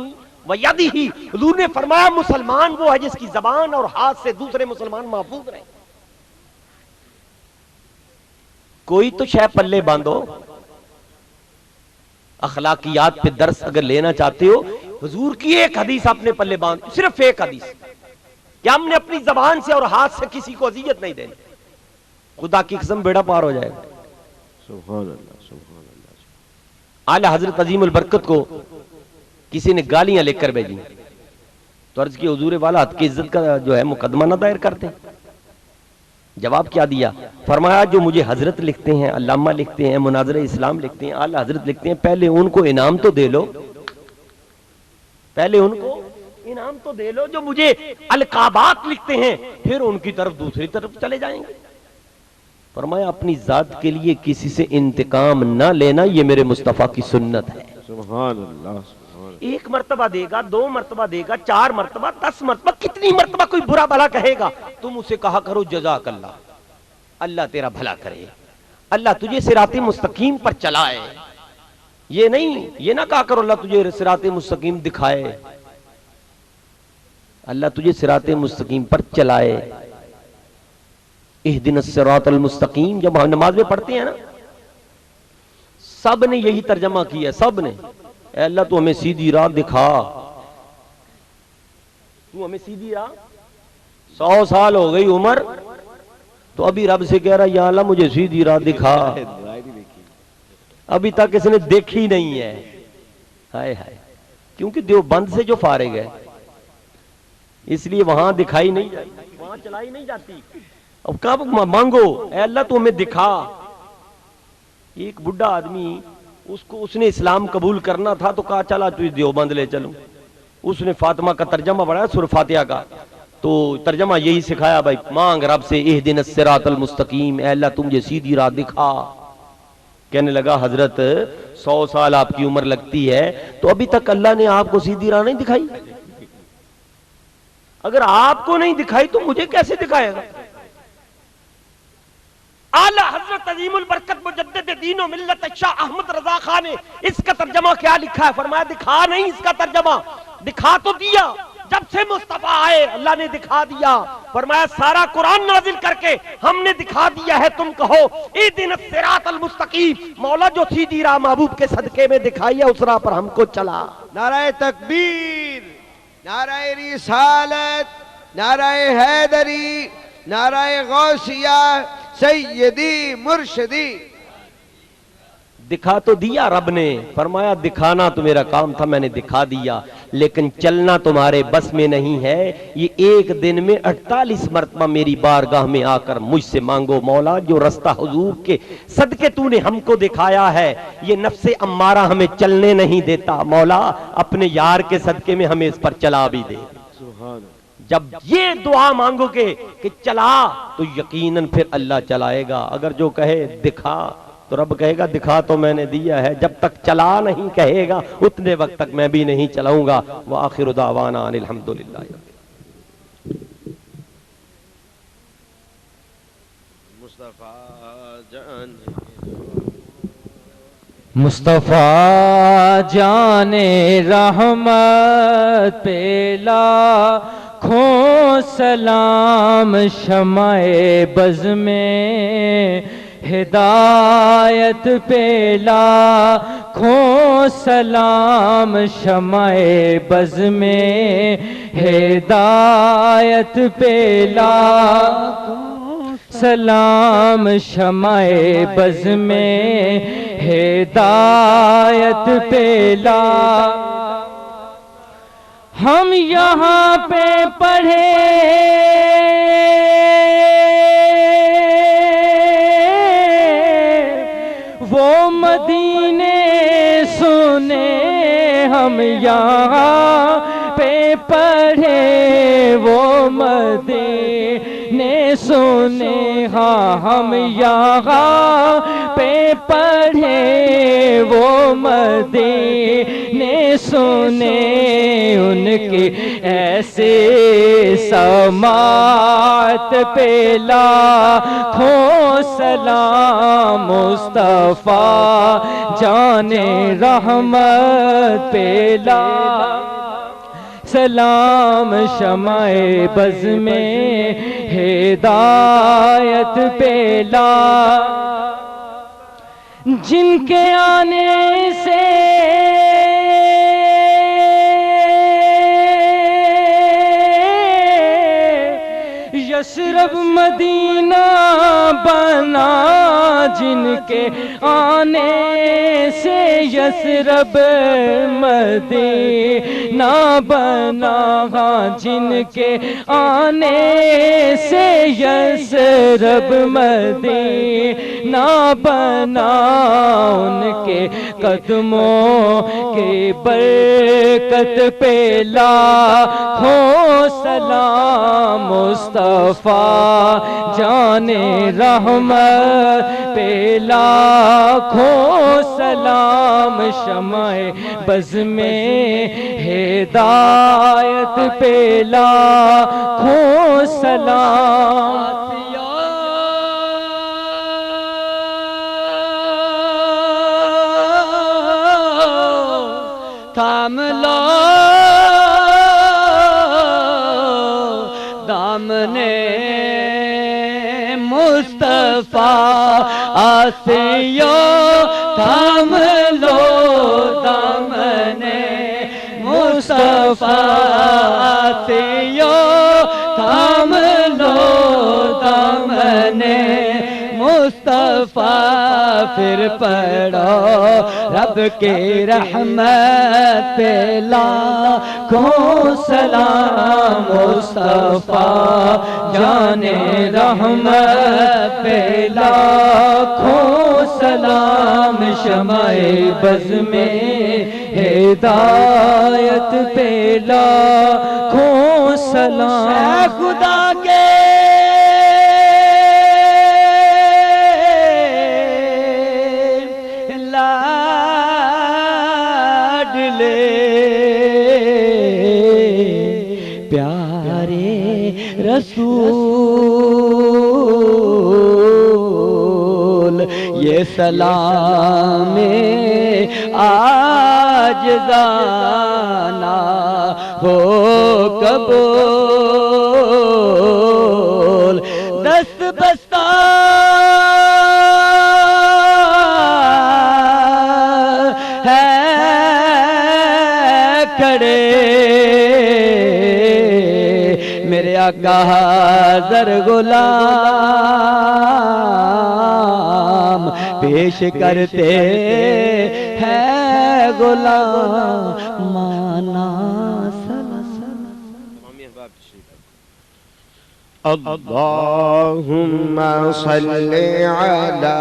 ویدہ، حضور نے فرمایا مسلمان وہ ہے جس کی زبان اور ہاتھ سے دوسرے مسلمان محفوظ رہے۔ کوئی تو شے پلے باندھو، اخلاقیات پہ درس اگر لینا چاہتے ہو، حضور کی ایک حدیث اپنے پلے باندھ، صرف ایک حدیث کہ ہم نے اپنی زبان سے اور ہاتھ سے کسی کو اذیت نہیں دینی، خدا کی قسم بیڑا پار ہو جائے گا۔ سبحان اللہ، سبحان اللہ۔ اعلی حضرت عظیم البرکت کو کسی نے گالیاں لکھ کر بھیجی تو عرض کی حضور والا حد کی عزت کا جو ہے مقدمہ نہ دائر کرتے؟ جواب کیا دیا؟ فرمایا جو مجھے حضرت لکھتے ہیں، علامہ لکھتے ہیں، مناظر اسلام لکھتے ہیں، اعلی حضرت لکھتے ہیں، پہلے ان کو انعام تو دے لو، پہلے ان کو انعام تو دے لو۔ جو مجھے القابات لکھتے ہیں پھر ان کی طرف دوسری طرف چلے جائیں گے۔ فرمایا اپنی ذات کے لیے کسی سے انتقام نہ لینا، یہ میرے مصطفیٰ کی سنت ہے۔ سبحان اللہ، سبحان اللہ۔ 1 مرتبہ دے گا، 2 مرتبہ دے گا، 4 مرتبہ، 10 مرتبہ، کتنی مرتبہ کوئی برا بھلا کہے گا، تم اسے کہا کرو جزاک اللہ، اللہ تیرا بھلا کرے، اللہ تجھے صراط مستقیم پر چلائے۔ یہ نہیں، یہ نہ کہا کرو اللہ تجھے صراط مستقیم دکھائے، اللہ تجھے صراط مستقیم پر چلائے۔ اہدنا الصراط المستقیم جب ہم نماز میں پڑھتے ہیں نا، سب نے یہی ترجمہ کیا، سب نے، اے اللہ تو ہمیں سیدھی راہ دکھا، تو ہمیں سیدھی راہ، 100 سال ہو گئی عمر تو ابھی رب سے کہہ رہا یا اللہ مجھے سیدھی راہ دکھا، ابھی تک اس نے دیکھی نہیں ہے۔ ہائے ہائے، کیونکہ دیوبند سے جو فارغ ہے اس لیے وہاں دکھائی نہیں جاتی، وہاں چلائی نہیں جاتی۔ اب کب مانگو اے اللہ تو ہمیں دکھا۔ ایک بڈھا آدمی، اس نے اسلام قبول کرنا تھا تو کہا چلا تو دیوبند لے چلوں، اس نے فاطمہ کا ترجمہ پڑھا، سورہ فاتحہ کا، تو ترجمہ یہی سکھایا بھائی مانگ رب سے اہدنا الصراط المستقیم، اے اللہ تم مجھے سیدھی راہ دکھا۔ کہنے لگا حضرت 100 سال آپ کی عمر لگتی ہے تو ابھی تک اللہ نے آپ کو سیدھی راہ نہیں دکھائی؟ اگر آپ کو نہیں دکھائی تو مجھے کیسے دکھائے گا؟ اعلی حضرت عظیم البرکت مجدد دین و ملت شاہ احمد رضا خان نے اس کا ترجمہ کیا لکھا ہے؟ فرمایا دکھا نہیں، اس کا ترجمہ دکھا تو دیا، جب سے مصطفیٰ آئے اللہ نے دکھا دیا۔ فرمایا سارا قرآن نازل کر کے ہم نے دکھا دیا ہے، تم کہو اہدنا الصراط المستقیم، مولا جو سیدھی راہ محبوب کے صدقے میں دکھائی ہے اس راہ پر ہم کو چلا۔ نعرہ تکبیر، نعرہ رسالت، نعرہ حیدری، نعرہ غوثیہ، سیدی مرشدی۔ دکھا تو دیا رب نے، فرمایا دکھانا تو میرا کام تھا، میں نے دکھا دیا، لیکن چلنا تمہارے بس میں نہیں ہے۔ یہ ایک دن میں 48 مرتبہ میری بارگاہ میں آ کر مجھ سے مانگو مولا جو رستہ حضور کے صدقے تو نے ہم کو دکھایا ہے، یہ نفس امارہ ہمیں چلنے نہیں دیتا، مولا اپنے یار کے صدقے میں ہمیں اس پر چلا بھی دے۔ جب یہ دعا مانگو گے کہ چلا تو یقیناً پھر اللہ چلائے گا، اگر جو کہے دکھا تو رب کہے گا دکھا تو میں نے دیا ہے، جب تک چلا نہیں کہے گا اتنے وقت تک میں بھی نہیں چلاؤں گا۔ وآخر دعوانا ان الحمدللہ۔ مصطفیٰ جان مصطفیٰ جان رحمت پہ لاکھوں سلام، شمع بز میں ہدایت پہ لاکھوں سلام، شمع بز میں ہدایت پہ لاکھوں سلام، شمع بز میں ہدایت پہ ہم یہاں پہ پڑھے وہ مدینے سنے، ہم یہاں پہ پڑھے وہ مدینے سنے، ہاں ہم یہاں پہ پڑھے وہ مدینے سنے، ان کے ایسے سماعت پہ لاکھوں سلام، مصطفیٰ جان رحمت پہ سلام، شمع بز میں ہدایت پہ جن کے آنے سے یثرب مدینہ بنا، جن کے آنے سے یثرب مدینہ بنا، ہاں جن کے آنے سے یثرب مدینہ بنا، ان کے قدموں کے برکت پہ لاکھوں سلام، مصطفیٰ جان رحمت پہ لاکھوں سلام، شمع بز میں ہدایت پہ لاکھوں سلام، تھام لو دامنے مصطفیٰ آسیو، تھام لو دامنے مصطفیٰ آسیو، تھام لو دامنے مصطفیٰ، پھر پڑھو رب کی رحمت پہ لاکھوں سلام، مصطفیٰ جان رحمت پہ لاکھوں سلام، شمع بز میں ہدایت پہ لاکھوں سلام، خدا کے رسول، یہ سلام عاجزانہ ہو قبول، دست بستہ ہے کھڑے میرے آقا حاضر غلام، پیش کرتے ہیں غلام مانا اللہم صلی علی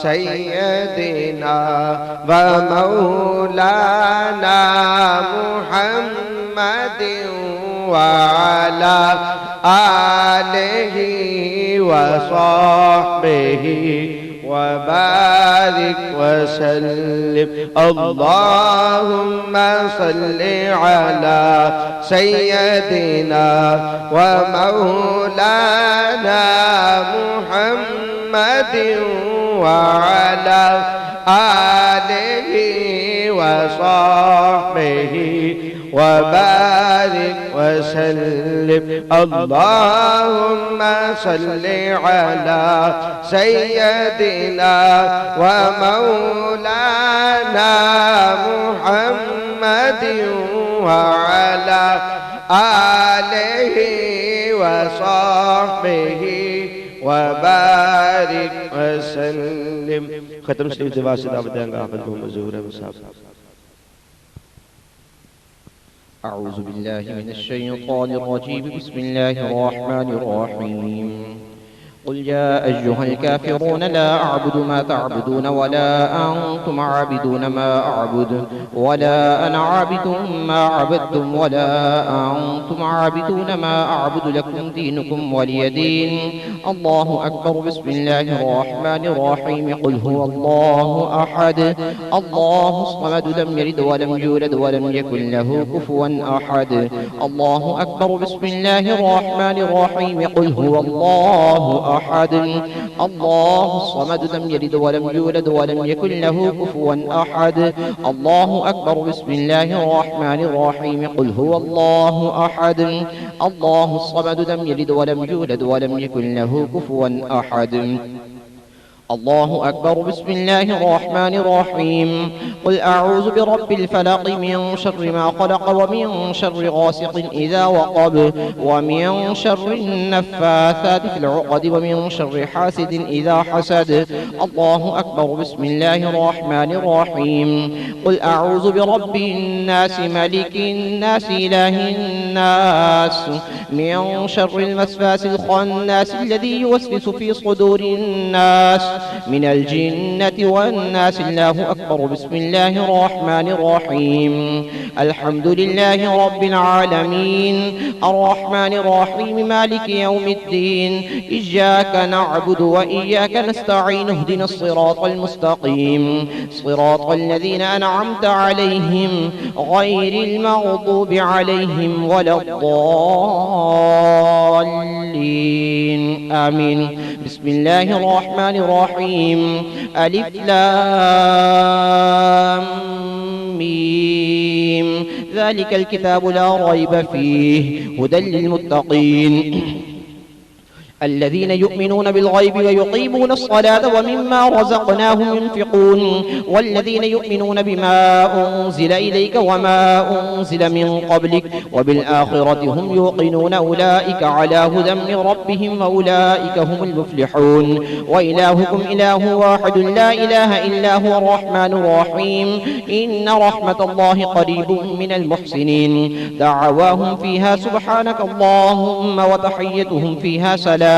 سیدنا و مولانا محمد وعلى آلہ وصحبہ وبارك وسلم. اللهم صل على سيدنا ومولانا محمد وعلى آله وصحبه وبارك وسلم. اللهم صل على سيدنا ومولانا محمد وعلى آله وصحبه وبارك وسلم. ختم شریف دعا سے دعوت دیں گا حافظ محمد ظہور احمد صاحب. أعوذ بالله من الشيطان الرجيم. بسم الله الرحمن الرحيم. قل يا أيها الكافرون لا أعبد ما تعبدون ولا أنتم عابدون ما أعبد ولا أنا عابد ما عبدتم ولا أنتم عابدون ما أعبد لكم دينكم ولي دين. الله أكبر. بسم الله الرحمن الرحيم. قل هو الله أحد الله الصمد لم يلد ولم يولد ولم يكن له كفوا أحد. الله أكبر. بسم الله الرحمن الرحيم. قل هو الله أحد الله الصمد لم يلد ولم يولد ولم يكن له كفوا أحد. الله أكبر. بسم الله الرحمن الرحيم. قل هو الله أحد الله الصمد لم يلد ولم يولد ولم يكن له كفوا أحد. الله أكبر. بسم الله الرحمن الرحيم. قل أعوذ برب الفلق من شر ما خلق ومن شر غاسق إذا وقب ومن شر النفاثات في العقد ومن شر حاسد إذا حسد. الله أكبر. بسم الله الرحمن الرحيم. قل أعوذ برب الناس ملك الناس إله الناس من شر الوسواس الخناس الذي يوسوس في صدور الناس من الجنة والناس. الله أكبر. بسم الله الرحمن الرحيم. الحمد لله رب العالمين الرحمن الرحيم مالك يوم الدين. إياك نعبد وإياك نستعين. اهدنا الصراط المستقيم صراط الذين أنعمت عليهم غير المغضوب عليهم ولا الضالين. آمين. بسم الله الرحمن الرحيم. ألف لام ميم. ذلك الكتاب لا ريب فيه هدى للمتقين الذين يؤمنون بالغيب ويقيمون الصلاة ومما رزقناهم ينفقون والذين يؤمنون بما أنزل إليك وما أنزل من قبلك وبالآخرة هم يوقنون. أولئك على هدى من ربهم وأولئك هم المفلحون. وإلهكم إله واحد لا إله إلا هو الرحمن الرحيم. إن رحمة الله قريب من المحسنين. دعواهم فيها سبحانك اللهم وتحيتهم فيها سلام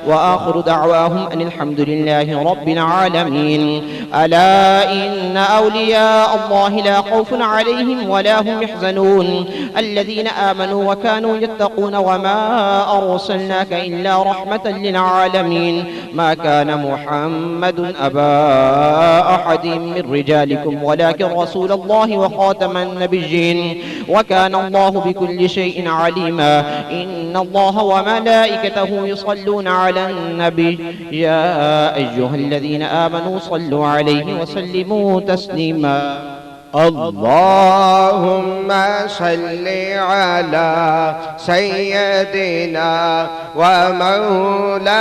وآخر دعواهم أن الحمد لله رب العالمين. ألا إن أولياء الله لا خوف عليهم ولا هم يحزنون الذين آمنوا وكانوا يتقون. وما أرسلناك إلا رحمة للعالمين. ما كان محمد أبا أحد من رجالكم ولكن رسول الله وخاتم النبيين وكان الله بكل شيء عليما. إن الله وملائكته يصلون على النبي يا أيها الذين آمنوا صلوا عليه وسلموا تسليما. اللهم صل على سيدنا ومولانا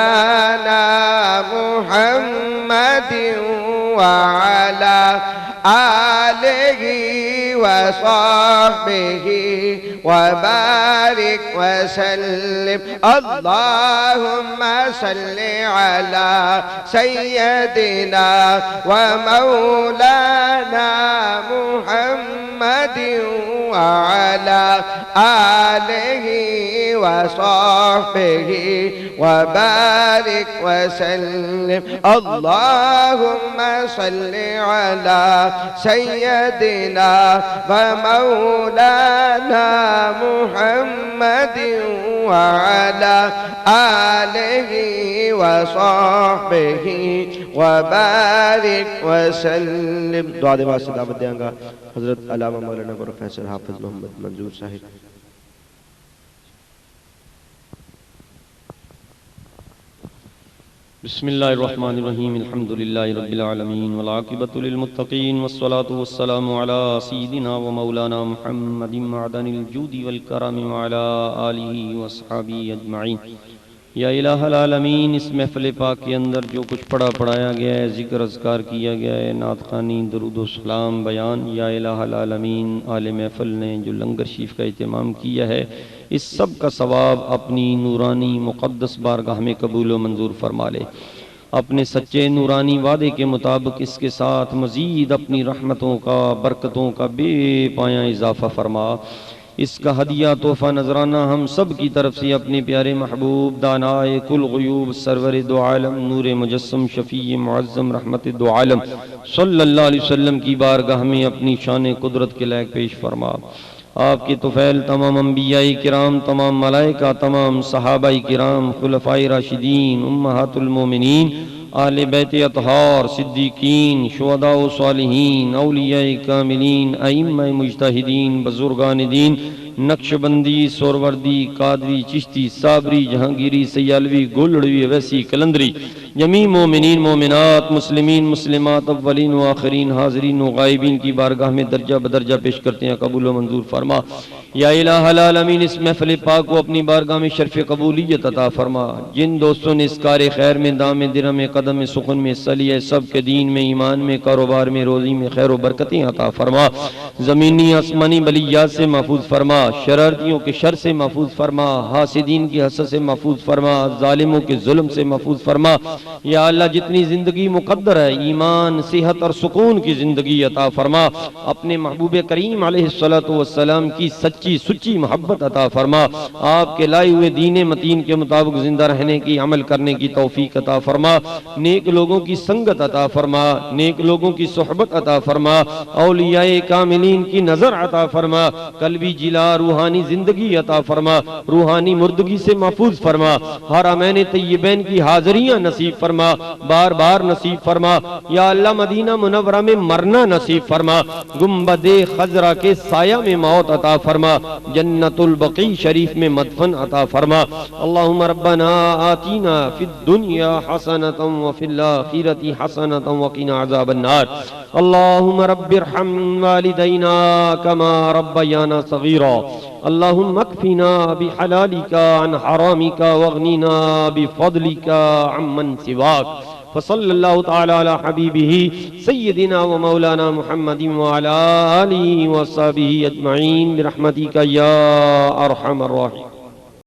محمد وعلى آله وصحبه وبارك وسلم. اللهم صل على سيدنا ومولانا محمد وعلى آله وصحبه وبارك وسلم. اللهم صل على سيدنا ومولانا محمد وعلى آله وصحبه وبارك وسلم. دعا دے واسطے دعوت دیاں گا حضرت علامہ مولانا پروفیسر حافظ محمد منظور صاحب. بسم اللہ الرحمن الرحیم الحمد للہ رب العالمین والعاقبۃ للمتقین والصلاة والسلام علی سیدنا و مولانا محمد معدن الجود والکرم وعلی آلہ واصحابہ اجمعین۔ یا الہ العالمین، اس محفل پاک کے اندر جو کچھ پڑھایا گیا ہے، ذکر اذکار کیا گیا ہے، نعت خوانی، درود و سلام، بیان، یا الہ العالمین آل محفل نے جو لنگر شریف کا اہتمام کیا ہے، اس سب کا ثواب اپنی نورانی مقدس بارگاہ میں قبول و منظور فرما لے۔ اپنے سچے نورانی وعدے کے مطابق اس کے ساتھ مزید اپنی رحمتوں کا، برکتوں کا بے پایاں اضافہ فرما۔ اس کا ہدیہ تحفہ نذرانہ ہم سب کی طرف سے اپنے پیارے محبوب دانائے کل غیوب سرور دو عالم نور مجسم شفیع معظم رحمت دو عالم صلی اللہ علیہ وسلم کی بارگاہ میں اپنی شان قدرت کے لائق پیش فرما۔ آپ کے طفیل تمام انبیاء کرام، تمام ملائکہ، تمام صحابہ کرام، خلفائے راشدین، امہات المومنین، اہل بیت اطہار، صدیقین، شہداء و صالحین، اولیاء کاملین، ائمہ مجتہدین، بزرگان دین، نقشبندی، سوروردی، قادری، چشتی، صابری، جہانگیری، سیالوی، گولڑوی، ویسی، کلندری، جمیع مومنین مومنات، مسلمین مسلمات، اولین و آخرین، حاضرین و غائبین کی بارگاہ میں درجہ بدرجہ پیش کرتے ہیں، قبول و منظور فرما۔ یا الہ العالمین، اس محفل پاک کو اپنی بارگاہ میں شرف قبولیت عطا فرما۔ جن دوستوں نے اس کار خیر میں، دام درہم میں، قدم میں، سخن میں حصہ لیا ہے، سب کے دین میں، ایمان میں، کاروبار میں، روزی میں خیر و برکتیں عطا فرما۔ زمینی آسمانی بلیات سے محفوظ فرما، شرارتیوں کے شر سے محفوظ فرما، حاسدین کی حسد سے محفوظ فرما، ظالموں کے ظلم سے محفوظ فرما۔ یا اللہ، جتنی زندگی مقدر ہے، ایمان، صحت اور سکون کی زندگی عطا فرما۔ اپنے محبوب کریم علیہ السلام کی سچی سچی محبت عطا فرما۔ آپ کے لائے ہوئے دین متین کے مطابق زندہ رہنے کی، عمل کرنے کی توفیق عطا فرما۔ نیک لوگوں کی سنگت عطا فرما، نیک لوگوں کی صحبت عطا فرما، اولیاء کاملین کی نظر عطا فرما، قلبی جلا روحانی زندگی عطا فرما، روحانی مردگی سے محفوظ فرما، حرمین طیبین کی حاضریاں نصیب فرما، بار بار نصیب فرما۔ یا اللہ، مدینہ منورہ میں مرنا نصیب فرما، گنبد خضرا کے سایہ میں موت عطا فرما، جنت البقیع شریف میں مدفن عطا فرما۔ اللہم ربنا آتینا فی الدنیا حسنۃ وفی الآخرۃ حسنۃ وقنا عذاب النار۔ اللہم رب ارحم والدینا کما ربیانا صغیرا۔ اللہم اکفنا بحلالک عن حرامک واغننا بفضلک عمن سواک۔ فصلی اللہ تعالی علی حبیبہ سیدنا و مولانا محمد وعلی آلہ وصحبہ اجمعین برحمتک یا ارحم الراحمین۔